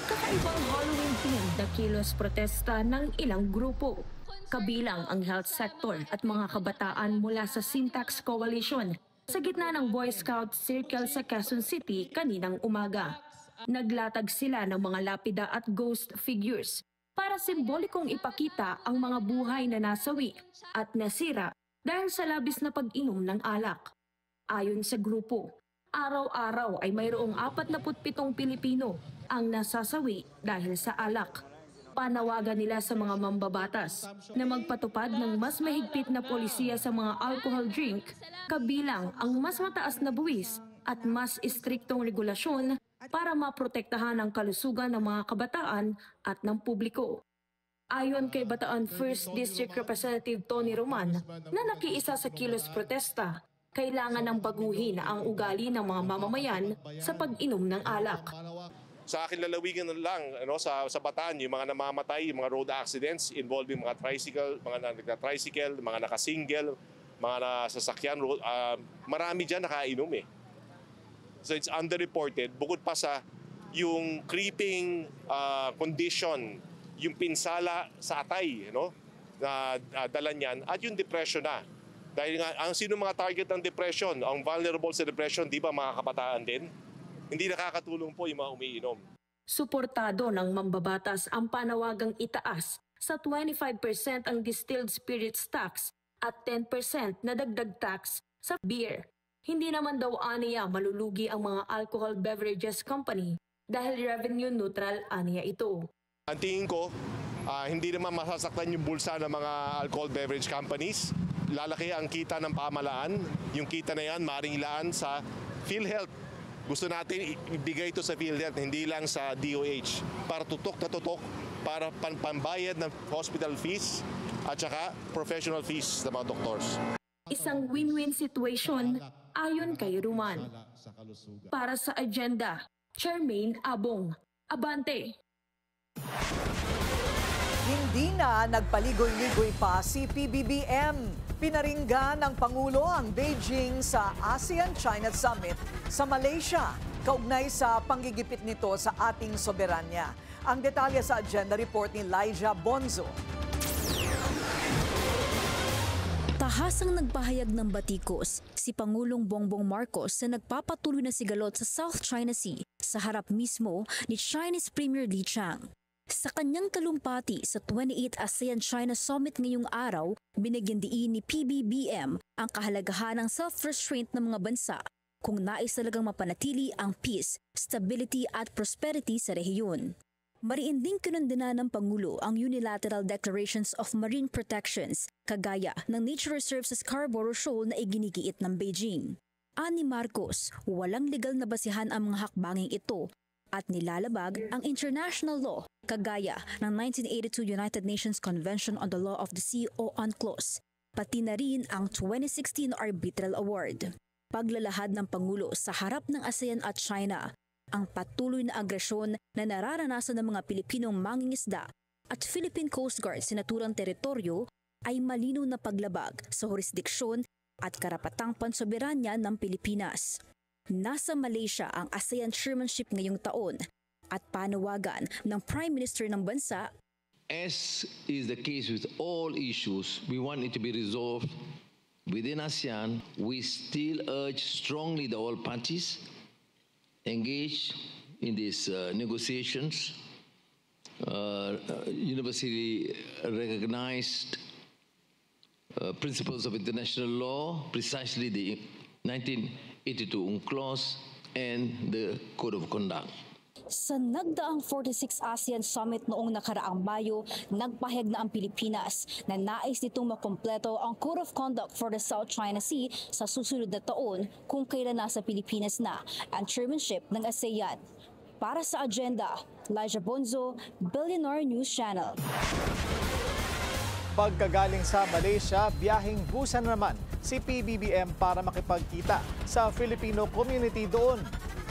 Kakaibang Halloween themed na kilos protesta ng ilang grupo. kabilang ang health sector at mga kabataan mula sa Syntax Coalition sa gitna ng Boy Scout Circle sa Quezon City kaninang umaga. Naglatag sila ng mga lapida at ghost figures para simbolikong ipakita ang mga buhay na nasawi at nasira dahil sa labis na pag-inom ng alak. Ayon sa grupo, araw-araw ay mayroong 47 Pilipino ang nasasawi dahil sa alak. Panawagan nila sa mga mambabatas na magpatupad ng mas mahigpit na polisiya sa mga alcohol drink, kabilang ang mas mataas na buwis at mas istriktong regulasyon para maprotektahan ang kalusugan ng mga kabataan at ng publiko. Ayon kay Bataan 1st District Representative Tony Roman na nakiisa sa kilos protesta, kailangan ng baguhin ang ugali ng mga mamamayan sa pag-inom ng alak. Sa akin lalawigan lang sa Bataan, yung mga namamatay, yung mga road accidents involving mga tricycle, mga nakasingle, mga nasasakyan, marami dyan nakainom eh. So it's underreported, bukod pa sa yung creeping condition, yung pinsala sa atay, na dala niyan, at yung depression na. Dahil nga, ang sino mga target ng depression, ang vulnerable sa depression, di ba mga kabataan din? Hindi nakakatulong po yung mga umiinom. Suportado ng mambabatas ang panawagang itaas sa 25% ang distilled spirits tax at 10% na dagdag tax sa beer. Hindi naman daw aniya malulugi ang mga alcohol beverages company dahil revenue neutral aniya ito. Ang tingin ko, hindi naman masasaktan yung bulsa ng mga alcohol beverage companies. Lalaki ang kita ng pamahalaan. Yung kita na yan, maaaring ilaan sa PhilHealth. Gusto natin ibigay ito sa PhilHealth, hindi lang sa DOH. Para tutok na tutok, para pambayad ng hospital fees at saka professional fees ng mga doctors. Isang win-win situation ayon kay Roman. Para sa agenda, Charmaine Abong, Abante. Hindi na nagpaligoy-ligoy pa si PBBM. Pinaringgan ng Pangulo ang Beijing sa ASEAN-China Summit sa Malaysia, kaugnay sa panggigipit nito sa ating soberanya. Ang detalye sa agenda report ni Elijah Bonzo. Tahasang nagpahayag ng batikos si Pangulong Bongbong Marcos na nagpapatuloy na sigalot sa South China Sea sa harap mismo ni Chinese Premier Li Qiang. Sa kanyang talumpati sa 28th ASEAN-China Summit ngayong araw, binigyan diin ni PBBM ang kahalagahan ng self-restraint ng mga bansa kung nais talagang mapanatili ang peace, stability at prosperity sa rehiyon. Mariin ding kinundina ng Pangulo ang unilateral declarations of marine protections kagaya ng nature reserve sa Scarborough Shoal na iginigiit ng Beijing. Ani Marcos, walang legal na basihan ang mga hakbanging ito at nilalabag ang international law kagaya ng 1982 United Nations Convention on the Law of the Sea o UNCLOS, pati na rin ang 2016 Arbitral Award. Paglalahad ng Pangulo sa harap ng ASEAN at China ang patuloy na agresyon na nararanasan ng mga Pilipinong mangingisda at Philippine Coast Guard sa naturang teritoryo ay malinaw na paglabag sa jurisdiksyon at karapatang pansoberanya ng Pilipinas. Nasa Malaysia ang ASEAN chairmanship ngayong taon at panawagan ng Prime Minister ng bansa. As is the case with all issues, we want it to be resolved within ASEAN. We still urge strongly the all parties engaged in these negotiations, universally recognized principles of international law, precisely the 1982 UNCLOS and the Code of Conduct. Sa nagdaang 46 ASEAN Summit noong nakaraang Mayo, nagpahayag na ang Pilipinas na nais nitong makumpleto ang Code of Conduct for the South China Sea sa susunod na taon kung kailan nasa Pilipinas na ang chairmanship ng ASEAN. Para sa agenda, Elijah Bonzo, Billionaire News Channel. Pagkagaling sa Malaysia, biyaheng busan naman si PBBM para makipagkita sa Filipino community doon.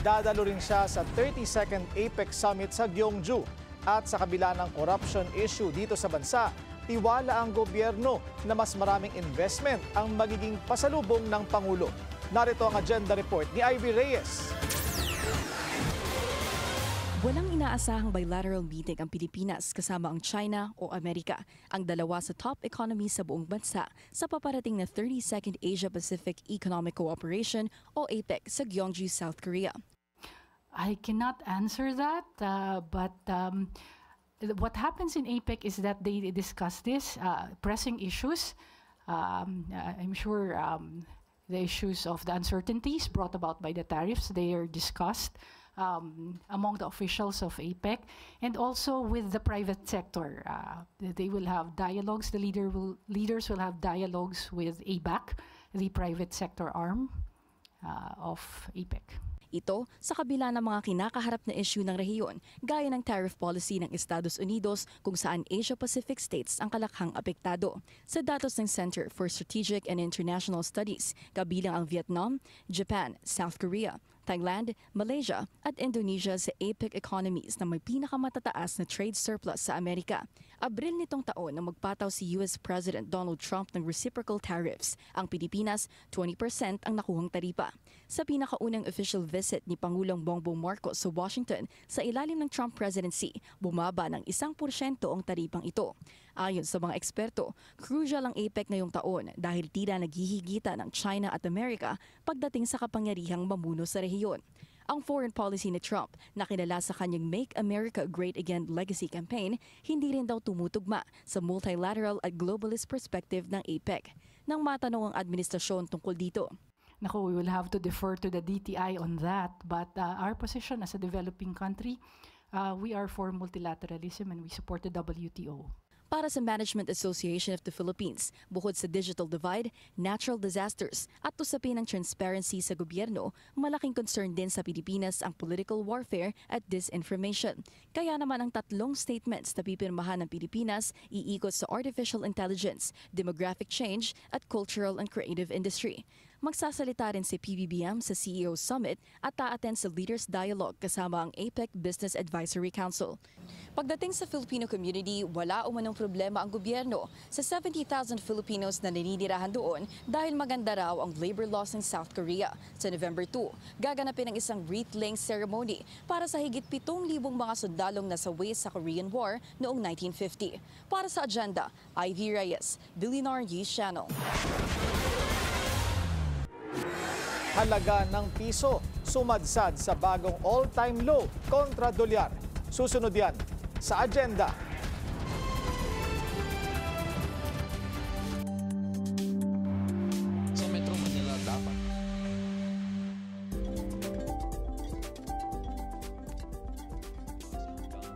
Dadalo rin siya sa 32nd APEC Summit sa Gyeongju. At sa kabila ng corruption issue dito sa bansa, tiwala ang gobyerno na mas maraming investment ang magiging pasalubong ng Pangulo. Narito ang agenda report ni Ivy Reyes. Walang inaasahang bilateral meeting ang Pilipinas kasama ang China o Amerika, ang dalawa sa top economy sa buong bansa sa paparating na 32nd Asia-Pacific Economic Cooperation o APEC sa Gyeongju, South Korea. I cannot answer that, but what happens in APEC is that they discuss this pressing issues. I'm sure the issues of the uncertainties brought about by the tariffs, they are discussed among the officials of APEC and also with the private sector. They will have dialogues, the leaders will have dialogues with ABAC, the private sector arm of APEC. Ito sa kabila ng mga kinakaharap na issue ng rehiyon, gaya ng tariff policy ng Estados Unidos kung saan Asia-Pacific states ang kalakhang apektado. Sa datos ng Center for Strategic and International Studies, kabilang ang Vietnam, Japan, South Korea, Thailand, Malaysia at Indonesia sa APEC economies na may pinakamatataas na trade surplus sa Amerika. Abril nitong taon na magpataw si US President Donald Trump ng reciprocal tariffs. Ang Pilipinas, 20% ang nakuhang taripa. Sa pinakaunang official visit ni Pangulong Bongbong Marcos sa Washington sa ilalim ng Trump presidency, bumaba ng 1% ang taripang ito. Ayon sa mga eksperto, crucial ang APEC ngayong taon dahil tila naghihigita ng China at Amerika pagdating sa kapangyarihang mamuno sa rehiyon. Ang foreign policy ni Trump na kilala sa kanyang Make America Great Again legacy campaign, hindi rin daw tumutugma sa multilateral at globalist perspective ng APEC. Nang matanong ang administrasyon tungkol dito, we will have to defer to the DTI on that, but our position as a developing country, we are for multilateralism and we support the WTO. Para sa Management Association of the Philippines, bukod sa digital divide, natural disasters at usapin ng transparency sa gobyerno, malaking concern din sa Pilipinas ang political warfare at disinformation. Kaya naman ang 3 statements na pipirmahan ng Pilipinas iikot sa artificial intelligence, demographic change at cultural and creative industry. Magsasalita rin si PBBM sa CEO Summit at ta-attend sa Leaders Dialogue kasama ang APEC Business Advisory Council. Pagdating sa Filipino community, wala umanong problema ang gobyerno sa 70,000 Filipinos na naninirahan doon dahil maganda raw ang labor laws ng South Korea. Sa November 2, gaganapin ang isang wreath-laying ceremony para sa higit 7,000 mga sundalong nasawi sa Korean War noong 1950. Para sa agenda, Ivy Reyes, Billionaire News Channel. Halaga ng piso sumadsad sa bagong all-time low kontra dolyar. Susunod yan sa agenda. Sa Metro Manila dapat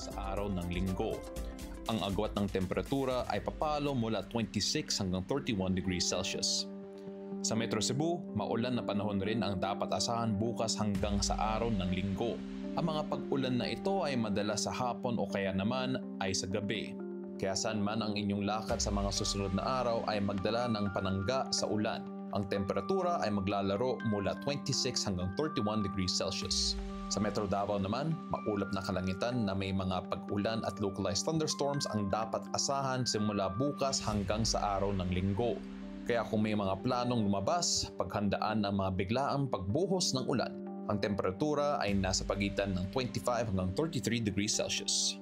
sa araw ng linggo. Ang agwat ng temperatura ay papalo mula 26 hanggang 31 degrees Celsius. Sa Metro Cebu, maulan na panahon rin ang dapat asahan bukas hanggang sa araw ng linggo. Ang mga pag-ulan na ito ay madalas sa hapon o kaya naman ay sa gabi. Kaya saan man ang inyong lakad sa mga susunod na araw ay magdala ng panangga sa ulan. Ang temperatura ay maglalaro mula 26 hanggang 31 degrees Celsius. Sa Metro Davao naman, maulap na kalangitan na may mga pag-ulan at localized thunderstorms ang dapat asahan simula bukas hanggang sa araw ng linggo. Kaya kung may mga planong lumabas, paghandaan ang mga biglaang pagbuhos ng ulan. Ang temperatura ay nasa pagitan ng 25 hanggang 33 degrees Celsius.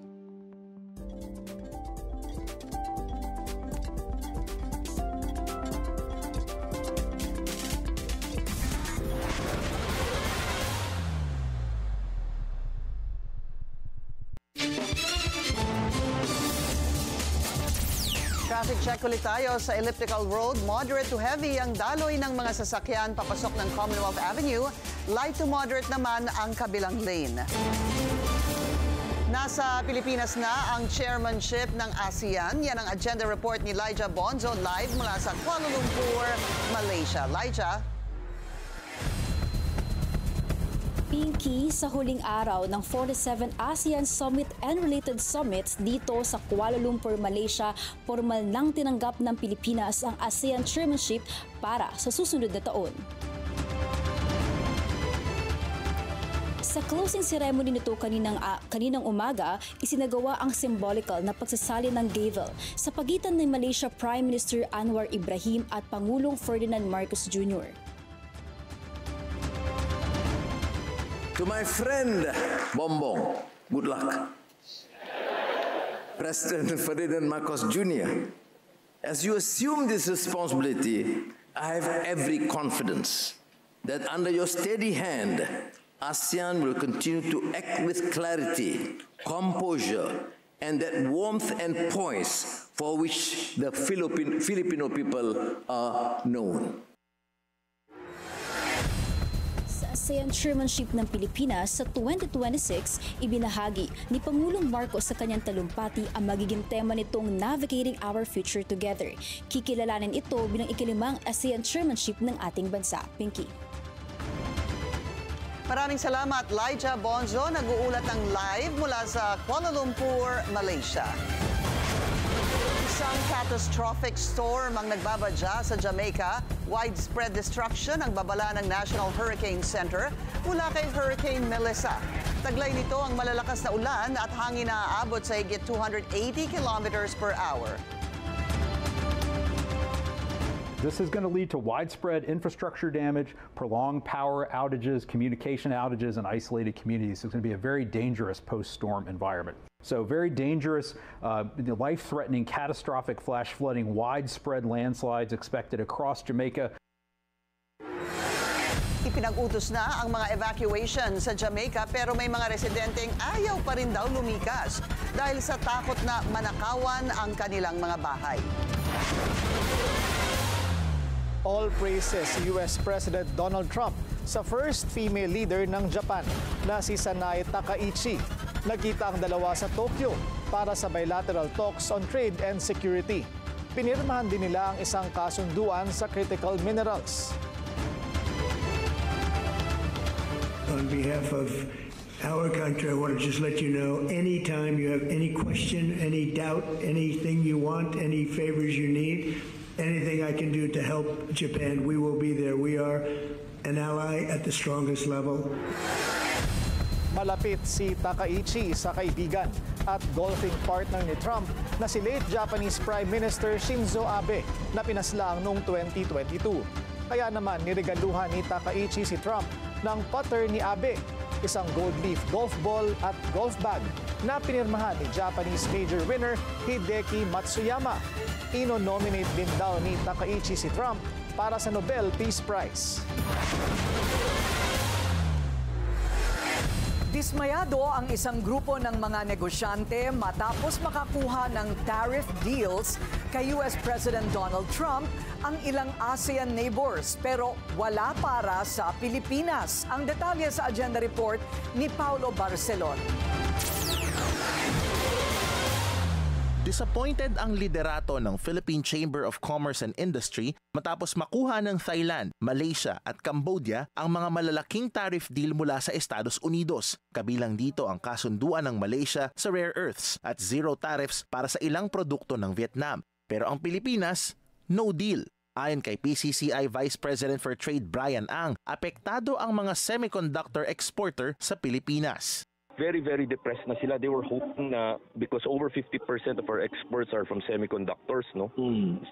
Traffic check ulit tayo sa Elliptical Road. Moderate to heavy ang daloy ng mga sasakyan papasok ng Commonwealth Avenue. Light to moderate naman ang kabilang lane. Nasa Pilipinas na ang chairmanship ng ASEAN. Yan ang agenda report ni Lyja Bonzo live mula sa Kuala Lumpur, Malaysia. Lyja? Pinky, sa huling araw ng 47 ASEAN Summit and related summits dito sa Kuala Lumpur, Malaysia, formal nang tinanggap ng Pilipinas ang ASEAN chairmanship para sa susunod na taon. Sa closing ceremony nito kaninang umaga, isinagawa ang symbolical na pagsasali ng gavel sa pagitan ng Malaysia Prime Minister Anwar Ibrahim at Pangulong Ferdinand Marcos Jr. To my friend Bongbong, Good luck. President Ferdinand Marcos Jr., as you assume this responsibility, I have every confidence that under your steady hand, ASEAN will continue to act with clarity, composure, and that warmth and poise for which the Filipino people are known. Sa ASEAN chairmanship ng Pilipinas sa 2026, ibinahagi ni Pangulong Marcos sa kanyang talumpati ang magiging tema nitong Navigating Our Future Together. Kikilalanin ito bilang ikalimang ASEAN chairmanship ng ating bansa. Pinky. Maraming salamat, Lyja Bonzo. Nag-uulat ng live mula sa Kuala Lumpur, Malaysia. Isang catastrophic storm ang nagbabadya sa Jamaica. Widespread destruction ang babala ng National Hurricane Center mula kay Hurricane Melissa. Taglay nito ang malalakas na ulan at hangin na aabot sa higit 280 kilometers per hour. This is going to lead to widespread infrastructure damage, prolonged power outages, communication outages, and isolated communities. It's going to be a very dangerous post-storm environment. So very dangerous, life-threatening, catastrophic flash flooding, widespread landslides expected across Jamaica. Ipinag-utos na ang mga evacuation sa Jamaica pero may mga residenteng ayaw pa rin daw lumikas dahil sa takot na manakawan ang kanilang mga bahay. All praises si US President Donald Trump sa first female leader ng Japan na si Sanae Takaichi. Nagkita ang dalawa sa Tokyo para sa bilateral talks on trade and security. Pinirmahan din nila ang isang kasunduan sa critical minerals. On behalf of our country, I want to just let you know, anytime you have any question, any doubt, anything you want, any favors you need, anything I can do to help Japan, we will be there. We are an ally at the strongest level. Malapit si Takaichi sa kaibigan at golfing partner ni Trump na si late Japanese Prime Minister Shinzo Abe na pinaslang noong 2022. Kaya naman niregaluhan ni Takaichi si Trump ng putter ni Abe, isang gold leaf golf ball at golf bag na pinirmahan ni Japanese major winner Hideki Matsuyama. Ino-nominate din daw ni Takaichi si Trump para sa Nobel Peace Prize. Dismayado ang isang grupo ng mga negosyante matapos makakuha ng tariff deals kay US President Donald Trump ang ilang ASEAN neighbors pero wala para sa Pilipinas. Ang detalye sa Agenda Report ni Paulo Barcelon. Disappointed ang liderato ng Philippine Chamber of Commerce and Industry matapos makuha ng Thailand, Malaysia at Cambodia ang mga malalaking tariff deal mula sa Estados Unidos. Kabilang dito ang kasunduan ng Malaysia sa rare earths at zero tariffs para sa ilang produkto ng Vietnam. Pero ang Pilipinas, no deal. Ayon kay PCCI Vice President for Trade Brian Ang, apektado ang mga semiconductor exporter sa Pilipinas. Very, very depressed na sila. They were hoping na because over 50% of our exports are from semiconductors, no?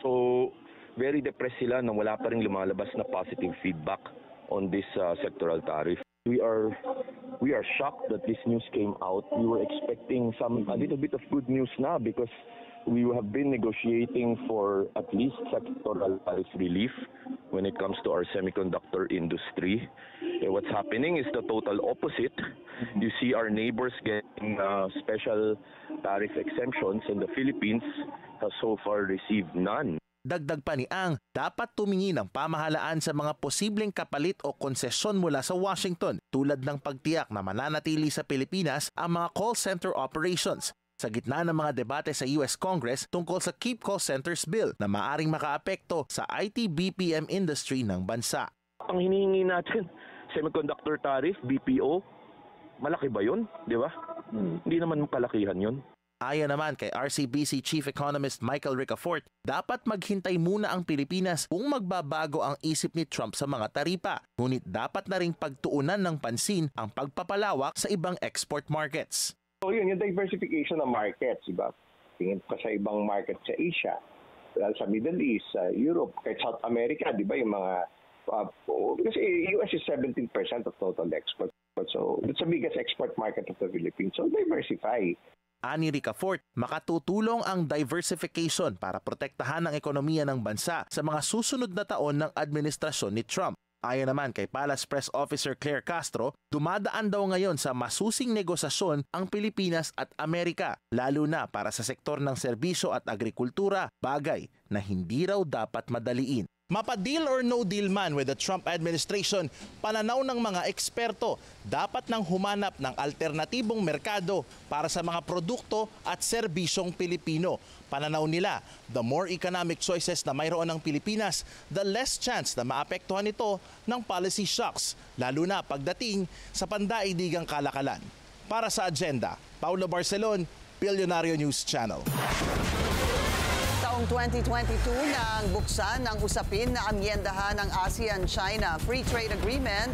So, very depressed sila na wala pa rin lumalabas na positive feedback on this sectoral tariff. We are shocked that this news came out. We were expecting a little bit of good news na because we have been negotiating for at least sectoral tariff relief when it comes to our semiconductor industry. What's happening is the total opposite. You see our neighbors getting special tariff exemptions and the Philippines has so far received none. Dagdag pa ni Ang, dapat tumingin ang pamahalaan sa mga posibleng kapalit o konsesyon mula sa Washington tulad ng pagtiyak na mananatili sa Pilipinas ang mga call center operations sa gitna ng mga debate sa US Congress tungkol sa Keep Call Centers Bill na maaring makaapekto sa IT BPM industry ng bansa. Ang hinihingi natin, semiconductor tariff, BPO, malaki ba yun? Di ba? Hindi naman kalakihan yun. Ayon naman kay RCBC Chief Economist Michael Ricafort, dapat maghintay muna ang Pilipinas kung magbabago ang isip ni Trump sa mga taripa. Ngunit dapat na ring pagtuunan ng pansin ang pagpapalawak sa ibang export markets. So yun, yung diversification ng markets, diba? Tingin ka sa ibang market sa Asia, sa Middle East, sa Europe, kahit South America, di ba? Yung mga, kasi US is 17% of total export. example. So it's the biggest export market of the Philippines. So diversify. Ani Ricafort, makatutulong ang diversification para protektahan ang ekonomiya ng bansa sa mga susunod na taon ng administrasyon ni Trump. Ayon naman kay Palace Press Officer Claire Castro, dumadaan daw ngayon sa masusing negosasyon ang Pilipinas at Amerika, lalo na para sa sektor ng serbisyo at agrikultura, bagay na hindi raw dapat madaliin. Mapa-deal or no deal man with the Trump administration, pananaw ng mga eksperto, dapat nang humanap ng alternatibong merkado para sa mga produkto at serbisyong Pilipino. Pananaw nila, the more economic choices na mayroon ng Pilipinas, the less chance na maapektuhan ito ng policy shocks, lalo na pagdating sa pandaigdigang kalakalan. Para sa Agenda, Paulo Barcelon, Billionario News Channel. Taong 2022 nang buksan ang usapin na amyendahan ng ASEAN-China Free Trade Agreement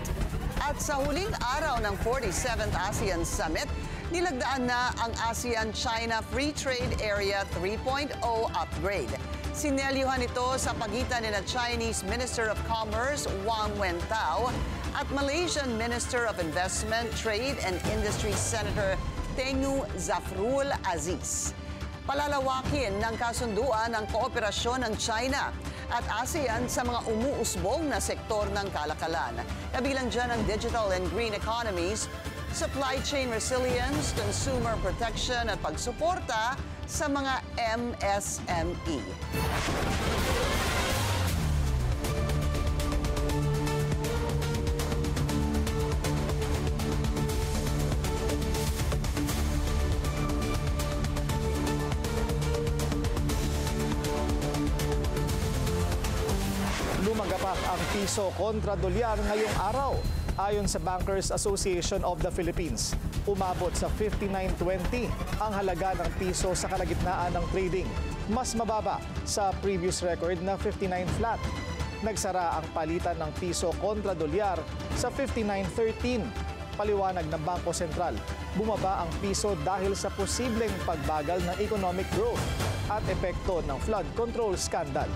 at sa huling araw ng 47th ASEAN Summit, nilagdaan na ang ASEAN-China Free Trade Area 3.0 upgrade. Sinelyuhan ito sa pagitan ni Chinese Minister of Commerce Wang Wentao at Malaysian Minister of Investment, Trade and Industry Senator Tengku Zafrul Aziz. Palalawakin ng kasunduan ang kooperasyon ng China at ASEAN sa mga umuusbong na sektor ng kalakalan. Kabilang dyan ang digital and green economies, supply chain resilience, consumer protection at pagsuporta sa mga MSME. Lumagapak ang piso kontra dolyar ngayong araw. Ayon sa Bankers Association of the Philippines, umabot sa 59.20 ang halaga ng piso sa kalagitnaan ng trading. Mas mababa sa previous record na 59 flat. Nagsara ang palitan ng piso kontra dolyar sa 59.13. Paliwanag ng Bangko Sentral, bumaba ang piso dahil sa posibleng pagbagal ng economic growth at epekto ng flood control scandal.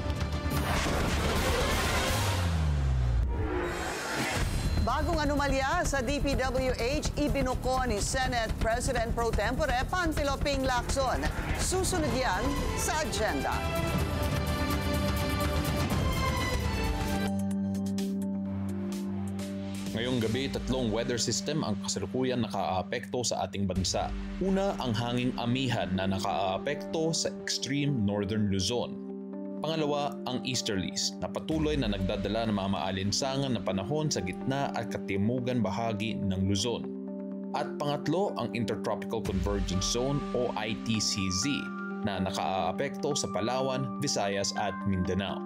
Bagong anomalya sa DPWH, ibinuko ni Senate President Pro Tempore Panfilo Ping Lacson. Susunod yan sa Agenda. Ngayong gabi, tatlong weather system ang kasalukuyan nakaaapekto sa ating bansa. Una, ang hanging amihan na nakaaapekto sa extreme northern Luzon. Pangalawa, ang easterlies na patuloy na nagdadala ng mga maalinsangan na panahon sa gitna at katimugan bahagi ng Luzon. At pangatlo, ang Intertropical Convergence Zone o ITCZ na nakaaapekto sa Palawan, Visayas at Mindanao.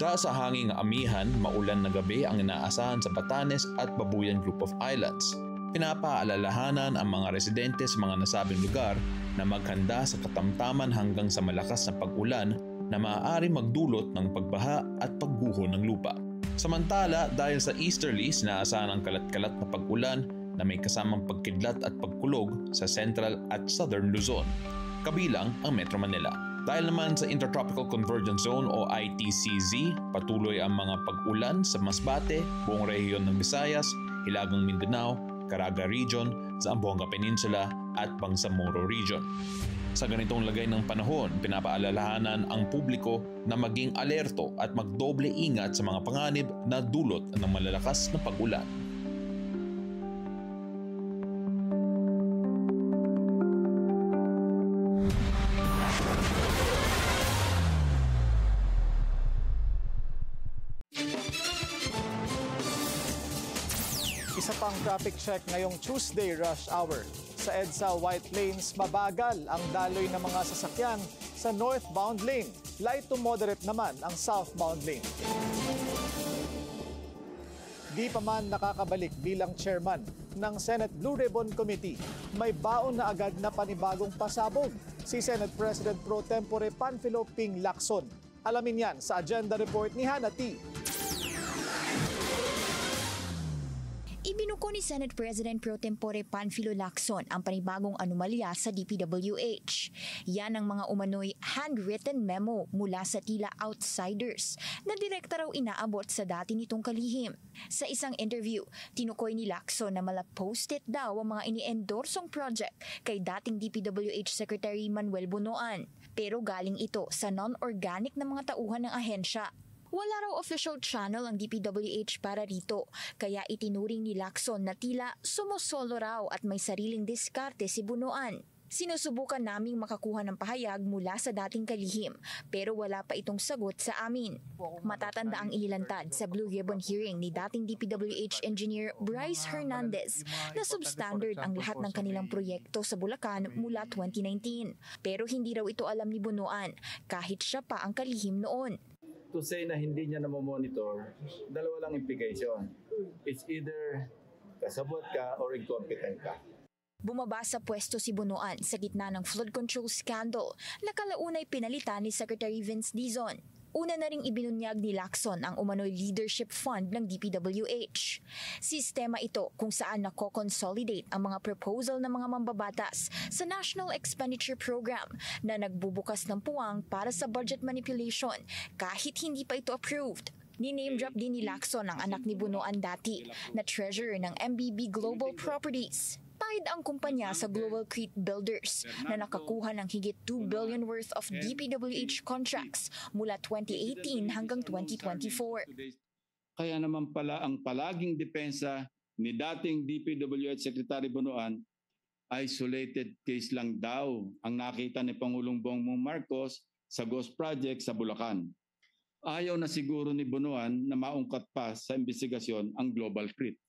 Dahil sa hanging amihan, maulan na gabi ang inaasahan sa Batanes at Babuyan Group of Islands. Pinapaalalahanan ang mga residente sa mga nasabing lugar na maghanda sa katamtaman hanggang sa malakas na pag-ulan na maaari magdulot ng pagbaha at pagguho ng lupa. Samantala, dahil sa easterlies, inaasahan ang kalat-kalat na pag-ulan na may kasamang pagkidlat at pagkulog sa Central at Southern Luzon, kabilang ang Metro Manila. Dahil naman sa Intertropical Convergence Zone o ITCZ, patuloy ang mga pag-ulan sa Masbate, buong rehiyon ng Visayas, Hilagang Mindanao, Caraga Region, Zamboanga Peninsula at Bangsamoro Region. Sa ganitong lagay ng panahon, pinapaalalahanan ang publiko na maging alerto at magdoble ingat sa mga panganib na dulot ng malalakas na pag-ulan. Isa pang traffic check ngayong Tuesday rush hour. Sa EDSA White Lanes, mabagal ang daloy ng mga sasakyan sa northbound lane. Light to moderate naman ang southbound lane. Di pa man nakakabalik bilang chairman ng Senate Blue Ribbon Committee, may baon na agad na panibagong pasabog si Senate President Pro Tempore Panfilo Ping Lacson. Alamin yan sa Agenda Report ni Hannah T. Ibinuko Binitawan ni Senate President Pro Tempore Panfilo Lacson ang panibagong anomalya sa DPWH. Yan ang mga umano'y handwritten memo mula sa tila outsiders na direkta raw inaabot sa dati nitong kalihim. Sa isang interview, tinukoy ni Lacson na mala-post-it daw ang mga ini-endorsong project kay dating DPWH Secretary Manuel Bunoan. Pero galing ito sa non-organic na mga tauhan ng ahensya. Wala raw official channel ang DPWH para rito, kaya itinuring ni Lacson na tila sumusolo raw at may sariling diskarte si Bunoan. Sinusubukan naming makakuha ng pahayag mula sa dating kalihim, pero wala pa itong sagot sa amin. Matatanda ang inilantad sa Blue Ribbon hearing ni dating DPWH engineer Bryce Hernandez na substandard ang lahat ng kanilang proyekto sa Bulacan mula 2019. Pero hindi raw ito alam ni Bunoan kahit siya pa ang kalihim noon. To say na hindi niya na-monitor, dalawa lang implication. It's either kasabot ka or incompetent ka. Bumaba sa pwesto si Bunoan sa gitna ng flood control scandal na kalaunay pinalitan ni Secretary Vince Dizon. Una na ring ibinunyag ni Lacson ang umano'y leadership fund ng DPWH. Sistema ito kung saan nako-consolidate ang mga proposal ng mga mambabatas sa National Expenditure Program na nagbubukas ng puwang para sa budget manipulation kahit hindi pa ito approved. Ni-name drop din ni Lacson ang anak ni Bunoan dati na treasurer ng MBB Global Properties. Tied ang kumpanya sa Global Crete Builders na nakakuha ng higit 2 billion worth of DPWH contracts mula 2018 hanggang 2024. Kaya naman pala ang palaging depensa ni dating DPWH Secretary Bunoan, isolated case lang daw ang nakita ni Pangulong Bongbong Marcos sa Ghost Project sa Bulacan. Ayaw na siguro ni Bunoan na maungkat pa sa investigasyon ang Global Crete.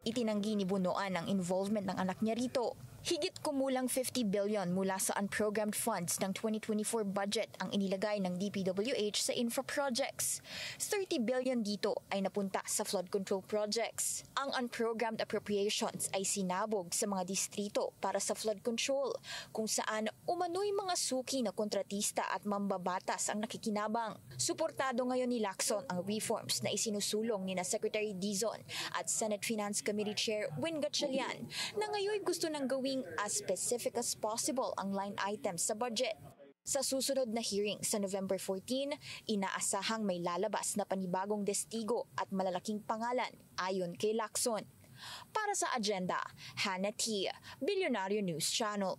Itinanggi ni Bunoan ang involvement ng anak niya rito. Higit kumulang 50 billion mula sa unprogrammed funds ng 2024 budget ang inilagay ng DPWH sa infra projects. 30 billion dito ay napunta sa flood control projects. Ang unprogrammed appropriations ay sinabog sa mga distrito para sa flood control, kung saan umano'y mga suki na kontratista at mambabatas ang nakikinabang. Suportado ngayon ni Lacson ang reforms na isinusulong ni na Secretary Dizon at Senate Finance Committee Chair Win Gatchalian na ngayon gusto nang gawing as specific as possible ang line items sa budget. Sa susunod na hearing sa November 14, inaasahang may lalabas na panibagong testigo at malalaking pangalan ayon kay Lacson. Para sa Agenda, Hannah T., Bilyonaryo News Channel.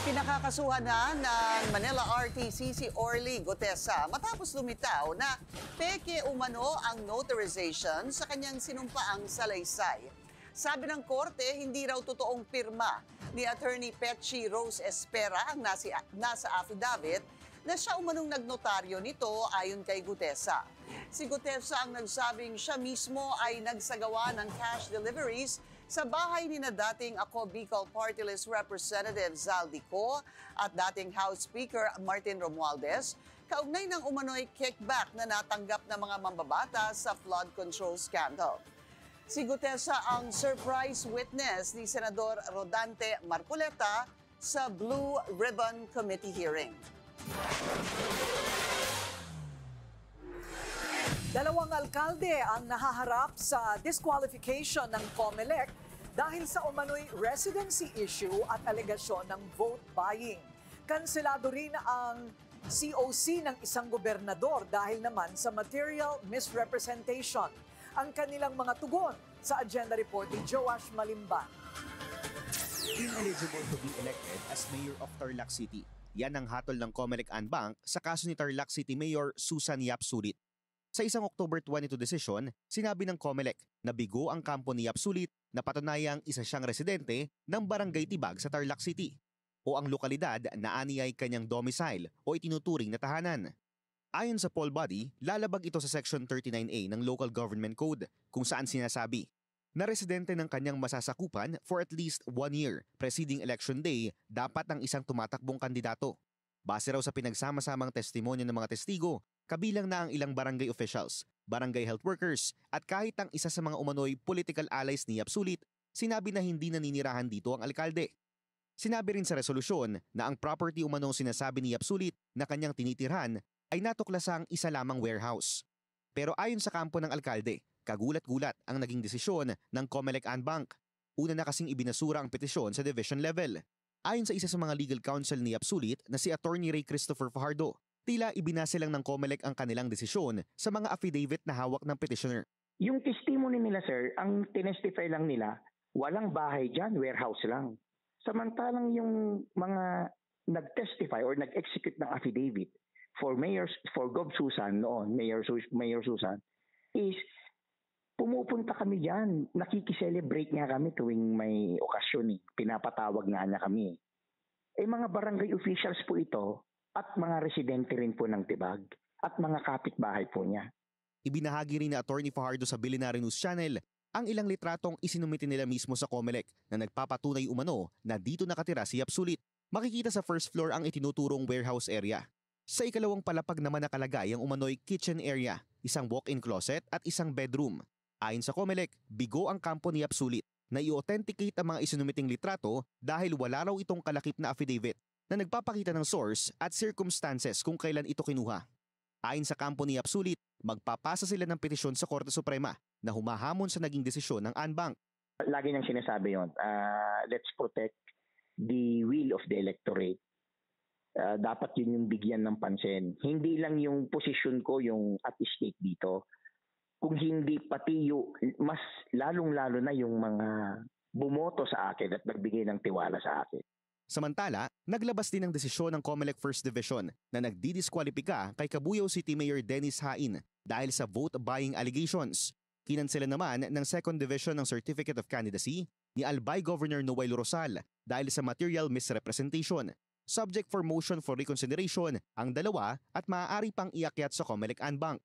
Pinakakasuhan na ng Manila RTC si Orly Gutesa matapos lumitaw na peke umano ang notarization sa kanyang sinumpaang salaysay. Sabi ng korte, hindi raw totoong pirma ni Attorney Petchy Rose Espera ang nasa affidavit na siya umanong nagnotaryo nito ayon kay Gutesa. Si Gutesa ang nagsabing siya mismo ay nagsagawa ng cash deliveries sa bahay ni na dating Ako Bicol Party List Representative Zaldico at dating House Speaker Martin Romualdez, kaugnay ng umano'y kickback na natanggap ng mga mambabata sa flood control scandal. Si Gutesa ang surprise witness ni Senador Rodante Marcoleta sa Blue Ribbon Committee hearing. Dalawang alkalde ang nahaharap sa disqualification ng COMELEC dahil sa umano'y residency issue at alegasyon ng vote buying. Kanselado rin ang COC ng isang gobernador dahil naman sa material misrepresentation. Ang kanilang mga tugon sa Agenda Report ni Joash Malimban. Ineligible to be elected as Mayor of Tarlac City. Yan ang hatol ng COMELEC Anbank sa kaso ni Tarlac City Mayor Susan Yap Sulit. Sa isang October 22 desisyon, sinabi ng COMELEC na bigo ang kampo ni Yap Sulit na patunayang isa siyang residente ng Barangay Tibag sa Tarlac City o ang lokalidad na aniyay kanyang domicile o itinuturing na tahanan. Ayon sa poll body, lalabag ito sa Section 39A ng Local Government Code kung saan sinasabi na residente ng kanyang masasakupan for at least 1 year preceding election day dapat ang isang tumatakbong kandidato. Base raw sa pinagsama-samang testimonya ng mga testigo, kabilang na ang ilang barangay officials, barangay health workers at kahit ang isa sa mga umano'y political allies ni Yap Sulit, sinabi na hindi naninirahan dito ang alkalde. Sinabi rin sa resolusyon na ang property umanong sinasabi ni Yap Sulit na kanyang tinitirhan ay natuklasang isa lamang warehouse. Pero ayon sa kampo ng alkalde, Kagulat-gulat ang naging desisyon ng COMELEC Anbank. Una na kasing ibinasura ang petisyon sa division level. Ayon sa isa sa mga legal counsel ni Yapsulit na si Attorney Ray Christopher Fajardo, tila ibinase lang ng COMELEC ang kanilang desisyon sa mga affidavit na hawak ng petitioner. Yung testimony nila, sir, ang tinestify lang nila, walang bahay dyan, warehouse lang. Samantalang yung mga nag-testify or nag-execute ng affidavit for Gov. Susan noon, Mayor Susan, is pumupunta kami dyan. Nakikiselebrate nga kami tuwing may okasyon. Pinapatawag nga niya kami. Mga barangay officials po ito at mga residente rin po ng Tibag at mga kapitbahay po niya. Ibinahagi rin ni Attorney Fajardo sa Billionaire News Channel ang ilang litratong isinumite nila mismo sa COMELEC na nagpapatunay umano na dito nakatira si Yapsulit. Makikita sa first floor ang itinuturong warehouse area. Sa ikalawang palapag naman nakalagay ang umano'y kitchen area, isang walk-in closet at isang bedroom. Ayon sa COMELEC, bigo ang kampo ni Yapsulit na i-authenticate ang mga isinumiting litrato dahil wala raw itong kalakip na affidavit na nagpapakita ng source at circumstances kung kailan ito kinuha. Ayon sa kampo ni Yapsulit, magpapasa sila ng petisyon sa Korte Suprema na humahamon sa naging desisyon ng Anbank. Lagi nang sinasabi yon, let's protect the will of the electorate. Dapat yun yung bigyan ng pansin. Hindi lang yung posisyon ko yung at stake dito. Kung hindi pati yung mas lalong-lalo na yung mga bumoto sa akin at nagbigay ng tiwala sa akin. Samantala, naglabas din ng desisyon ng COMELEC First Division na nagdidiskwalipika kay Cabuyao City Mayor Dennis Hain dahil sa vote buying allegations. Kinansela naman ng Second Division ng Certificate of Candidacy ni Albay Governor Noel Rosal dahil sa material misrepresentation. Subject for motion for reconsideration ang dalawa at maaari pang iakyat sa COMELEC Anbank.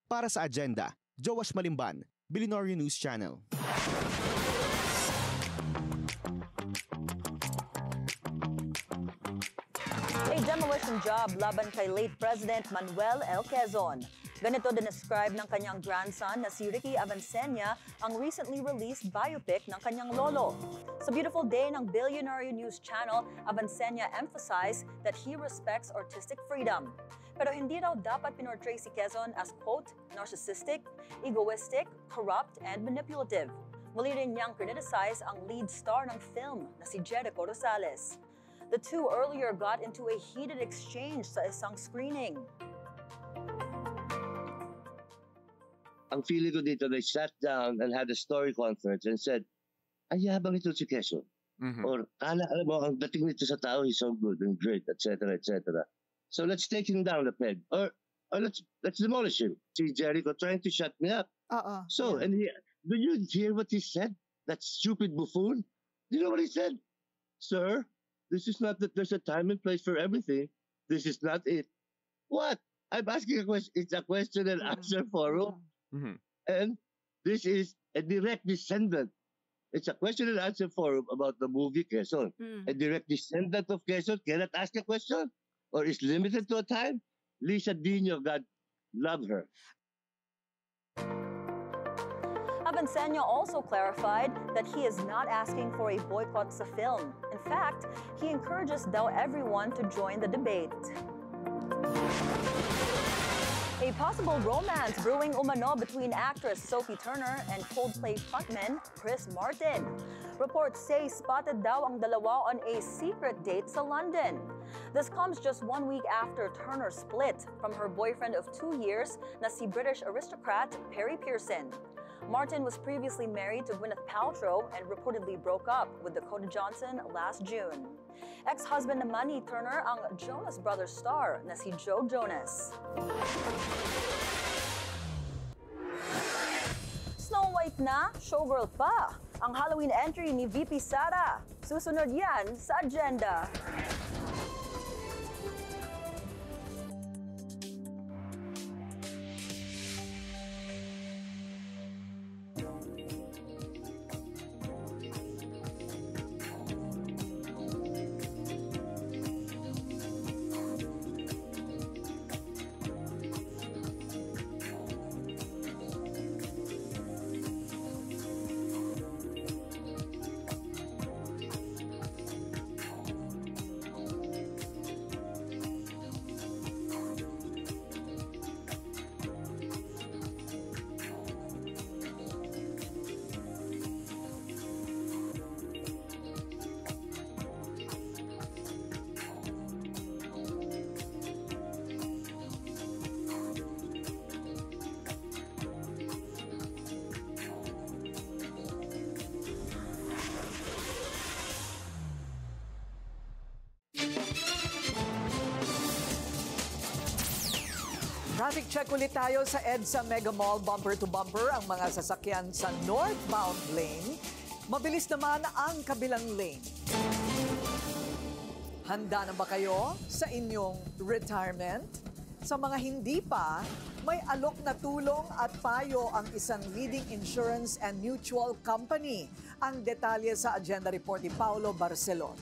Para sa agenda, Joash Malimban, Billionaire News Channel. A demolition job laban kay late President Manuel L. Quezon. Ganito dinescribe ng kanyang grandson na si Ricky Avancenia ang recently released biopic ng kanyang lolo. Sa beautiful day ng Billionaire News Channel, Avancenia emphasized that he respects artistic freedom. Pero hindi raw dapat pinortray si Quezon as, quote, narcissistic, egoistic, corrupt, and manipulative. Muli rin niyang criticize ang lead star ng film na si Jericho Rosales. The two earlier got into a heated exchange sa isang screening. Ang feeling ko dito, they sat down and had a story conference and said, ay, yabang ito si Quezon. Or, alam mo, ang dating nito sa tao, he's so good and great, etc., etc. So let's take him down a peg. Or let's demolish him. See Jericho trying to shut me up. So, and do you hear what he said? That stupid buffoon? Do you know what he said? Sir, this is not that there's a time and place for everything. This is not it. What? I'm asking a question. It's a question and answer forum. And this is a direct descendant. It's a question and answer forum about the movie Quezon. A direct descendant of Quezon cannot ask a question or is limited to a time. Lisa Dino, God love her. Avancenia also clarified that he is not asking for a boycott sa film. In fact, he encourages daw everyone to join the debate. A possible romance brewing umano between actress Sophie Turner and Coldplay frontman Chris Martin. Reports say spotted daw ang dalawa on a secret date sa London. This comes just 1 week after Turner split from her boyfriend of 2 years na si British aristocrat Perry Pearson. Martin was previously married to Gwyneth Paltrow and reportedly broke up with Dakota Johnson last June. Ex-husband naman ni Turner ang Jonas Brothers star na si Joe Jonas. Snow White na, showgirl pa. Ang Halloween entry ni VP Sara. Susunod yan sa agenda. Traffic check ulit tayo sa EDSA Mega Mall. Bumper to bumper ang mga sasakyan sa northbound lane. Mabilis naman ang kabilang lane. Handa na ba kayo sa inyong retirement? Sa mga hindi pa, may alok na tulong at payo ang isang leading insurance and mutual company. Ang detalye sa agenda report ni Paulo Barcelon.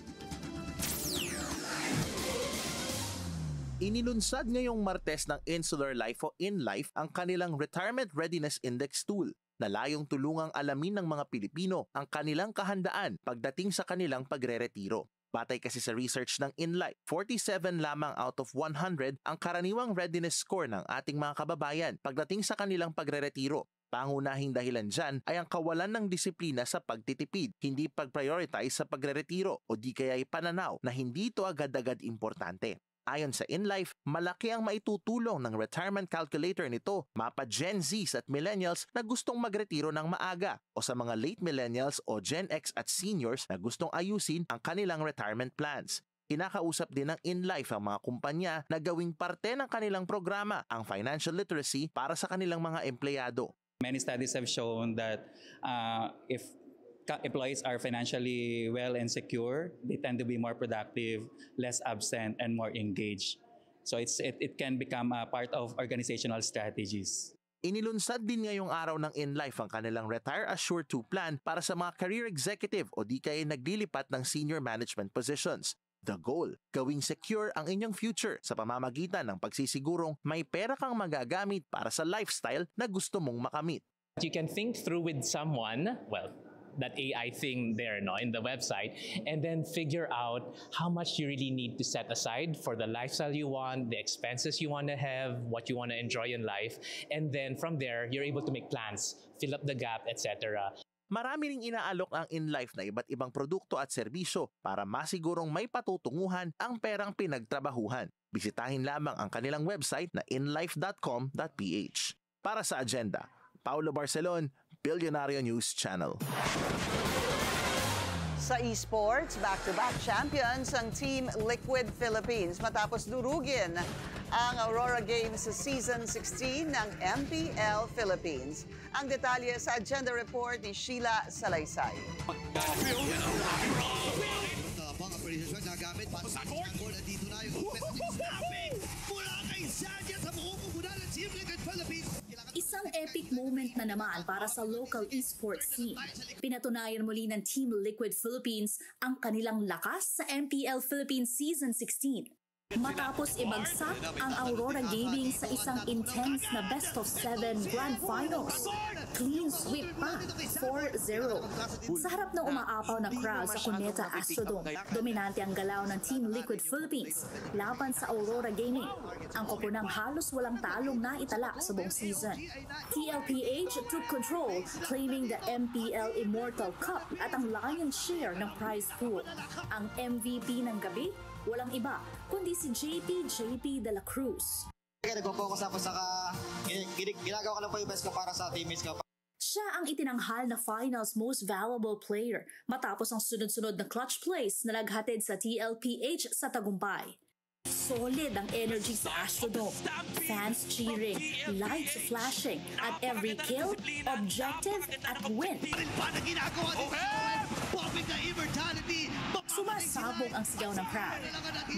Inilunsad ngayong Martes ng Insular Life o InLife ang kanilang Retirement Readiness Index tool na layong tulungang alamin ng mga Pilipino ang kanilang kahandaan pagdating sa kanilang pagreretiro. Batay kasi sa research ng InLife, 47 lamang out of 100 ang karaniwang readiness score ng ating mga kababayan pagdating sa kanilang pagreretiro. Pangunahing dahilan dyan ay ang kawalan ng disiplina sa pagtitipid, hindi pag-prioritize sa pagreretiro o di kaya'y pananaw na hindi ito agad-agad importante. Ayon sa InLife, malaki ang maitutulong ng retirement calculator nito mapa Gen Zs at Millennials na gustong magretiro ng maaga o sa mga late Millennials o Gen X at Seniors na gustong ayusin ang kanilang retirement plans. Kinakausap din ng InLife ang mga kumpanya na gawing parte ng kanilang programa ang financial literacy para sa kanilang mga empleyado. Many studies have shown that if employees are financially well and secure, they tend to be more productive, less absent, and more engaged. So it can become a part of organizational strategies. Inilunsad din ngayong araw ng InLife ang kanilang Retire Assured 2 plan para sa mga career executive o di kaya naglilipat ng senior management positions. The goal, gawing secure ang inyong future sa pamamagitan ng pagsisigurong may pera kang magagamit para sa lifestyle na gusto mong makamit. You can think through with someone, that AI thing there in the website, and then figure out how much you really need to set aside for the lifestyle you want, the expenses you want to have, what you want to enjoy in life, and then from there, you're able to make plans, fill up the gap, etc. Marami ring inaalok ang InLife na iba't ibang produkto at serbisyo para masigurong may patutunguhan ang perang pinagtrabahuhan. Bisitahin lamang ang kanilang website na inlife.com.ph. Para sa agenda, Paulo Barcelon, Billionario News Channel. Sa esports, back-to-back champions ang Team Liquid Philippines matapos durugin ang Aurora Games sa Season 16 ng MPL Philippines. Ang detalye sa agenda report ni Sheila Salaysay. Isang epic moment na naman para sa local esports scene. Pinatunayan muli ng Team Liquid Philippines ang kanilang lakas sa MPL Philippines Season 16. Matapos ibagsak ang Aurora Gaming sa isang intense na best-of-7 Grand Finals. Clean sweep pa, 4-0. Sa harap ng umaapaw na crowd sa Cuneta Astrodome, dominante ang galaw ng Team Liquid Philippines laban sa Aurora Gaming. Ang koponang halos walang talong na itala sa buong season. TLPH took control, claiming the MPL Immortal Cup at ang lion's share ng prize pool. Ang MVP ng gabi, walang iba, kundi si JP de la Cruz. Nagpo-focus ako sa ginagawa ko lang po yung best ko para sa teammates ko. Siya ang itinanghal na finals most valuable player matapos ang sunod-sunod na clutch plays na naghatid sa TLPH sa tagumpay. Solid ang energy sa Astrodome. Fans cheering, lights flashing, at every kill, objective at win. Sumasabog ang sigaw ng crowd.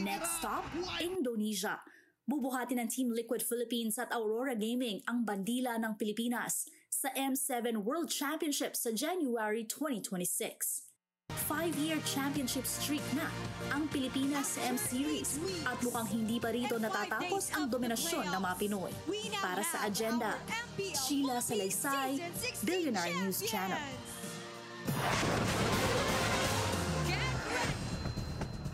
Next stop, Indonesia. Bubuhatin ng Team Liquid Philippines at Aurora Gaming ang bandila ng Pilipinas sa M7 World Championship sa January 2026. 5-year championship streak na ang Pilipinas sa M-Series at mukhang hindi pa rito natatapos ang dominasyon ng mga Pinoy. Para sa agenda, Sheila Salaysay, Billionaire News Channel.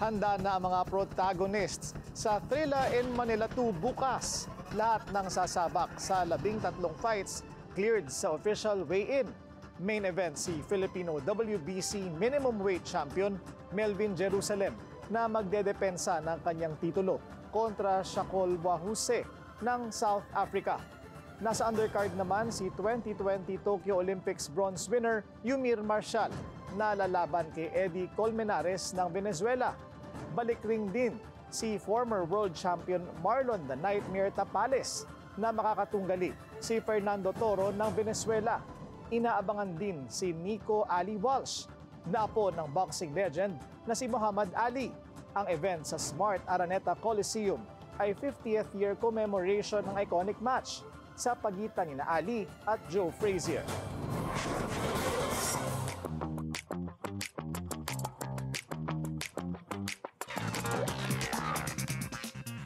Handa na ang mga protagonists sa Thrilla in Manila 2 bukas. Lahat ng sasabak sa 13 fights cleared sa official weigh-in. Main event si Filipino WBC minimum weight champion Melvin Jerusalem na magdedepensa ng kanyang titulo kontra Shakol Wahuse ng South Africa. Nasa undercard naman si 2020 Tokyo Olympics bronze winner Yumir Marshall na lalaban kay Eddie Colmenares ng Venezuela. Balik ring din si former world champion Marlon the Nightmare Tapales na makakatunggali si Fernando Toro ng Venezuela. Inaabangan din si Nico Ali Walsh, na apo ng boxing legend na si Muhammad Ali. Ang event sa Smart Araneta Coliseum ay 50th year commemoration ng iconic match sa pagitan ni Ali at Joe Frazier.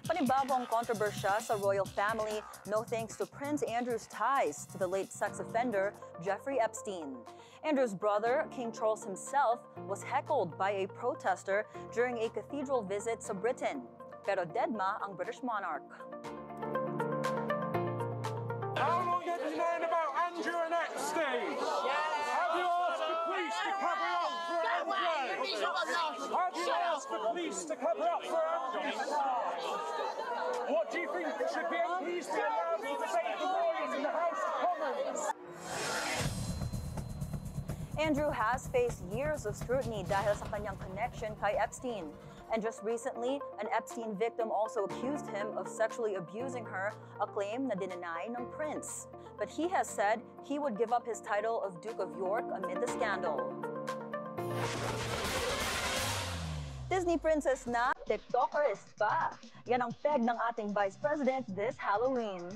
Panibagong kontrobersya sa royal family, no thanks to Prince Andrew's ties to the late sex offender Jeffrey Epstein. Andrew's brother, King Charles himself, was heckled by a protester during a cathedral visit sa Britain. Pero deadma ang British monarch. How long have you known about Andrew and Epstein? Have you asked the police to cover up for Andrew? Have you asked the police to cover up for Andrew? What do you think? Should the MPs be allowed to debate the lawyers in the House of Commons? Andrew has faced years of scrutiny dahil sa kanyang connection kay Epstein. And just recently, an Epstein victim also accused him of sexually abusing her, a claim na dinenay ng prince. But he has said he would give up his title of Duke of York amid the scandal. Disney princess na TikToker pa. Yan ang peg ng ating Vice President this Halloween.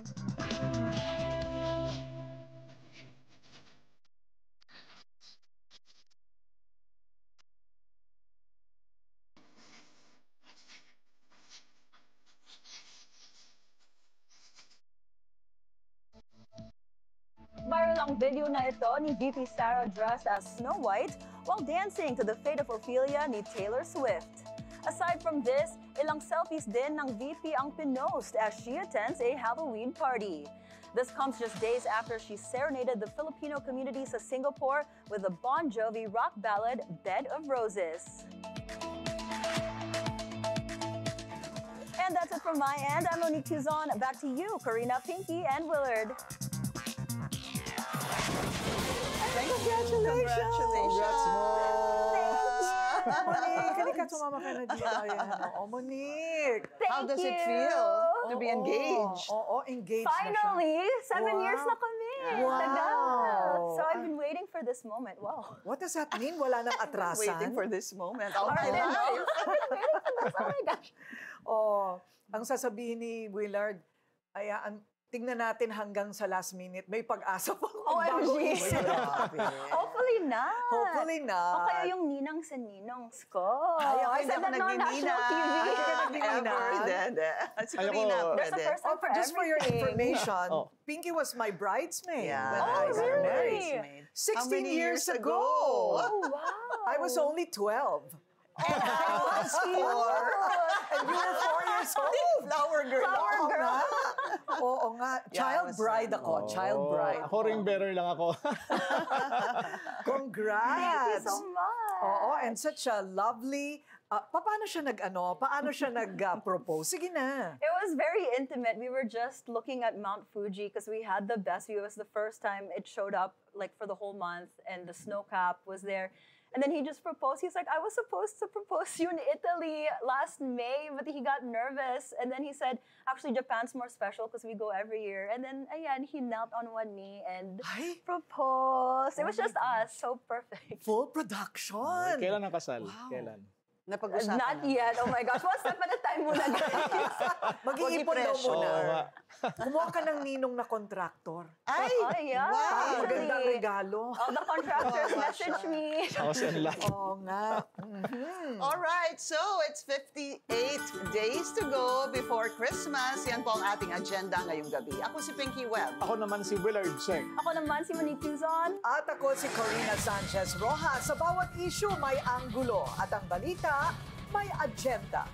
Viral ang video na ito ni VP Sarah dressed as Snow White while dancing to the Fate of Ophelia ni Taylor Swift. Aside from this, ilang selfies din ng VP ang pinost as she attends a Halloween party. This comes just days after she serenaded the Filipino community sa Singapore with the Bon Jovi rock ballad Bed of Roses. And that's it from my end. I'm Monique Tuzon. Back to you, Karina, Pinky, and Willard. Congratulations! Congrats mo! Monique, halika, sumama ka na dito. Ayan. Oo, Monique. How does it feel to be engaged? Oo, engaged Finally, na siya. 7 years na kami. Wow. Tagal. So I've been waiting for this moment. Wow. What does that mean? Wala nang atrasan? Waiting for this moment all my Alright, life. Oh my gosh. Oh, ang sasabihin ni Willard, ayan, tingnan natin hanggang sa last minute. May pag-asa pa kung bago OMG. Hopefully not. Hopefully not. O kaya yung ninang sa ninongs ko. Ay, ako I hindi said ako that on national TV. Hindi ka nagninina. Si Karina, There's a first time for just for your everything. information, Pinky was my bridesmaid. Yeah. when I got really? married. 16 How many years years ago. Oh, wow. I was only 12. And I was 4. And you were 4 years old. Flower girl. Flower Oo girl. nga. Oo nga. Yeah, Child I was bride ako. Child bride. Ako ring bearer lang ako. Congrats. Thank you so much. Oo, and such a lovely... paano siya Paano siya nag-propose? Sige na. It was very intimate. We were just looking at Mount Fuji because we had the best view. It was the first time it showed up like for the whole month and the snow cap was there. And then he just proposed. He's like, I was supposed to propose to you in Italy last May, but he got nervous. And then he said, actually, Japan's more special because we go every year. And then, ayan, he knelt on one knee and proposed. It was just us. So perfect. Full production. Kailan ang kasal? Kailan? Napag-usapan Not na. yet. Oh my gosh. One step at a time muna, guys. Mag-iipon daw i-pressure. muna. Kumuha ka ng ninong na kontraktor. Ay! Yeah. Wow! Magandang regalo. All the contractors message me. Ako sa enla. Oo nga. All right, so it's 58 days to go before Christmas. Yan po ang ating agenda ngayong gabi. Ako si Pinky Webb. Ako naman si Willard Cheng. Ako naman si Monique Tuzon. At ako si Corina Sanchez Rojas. Sa bawat issue may anggulo at ang balita may agenda.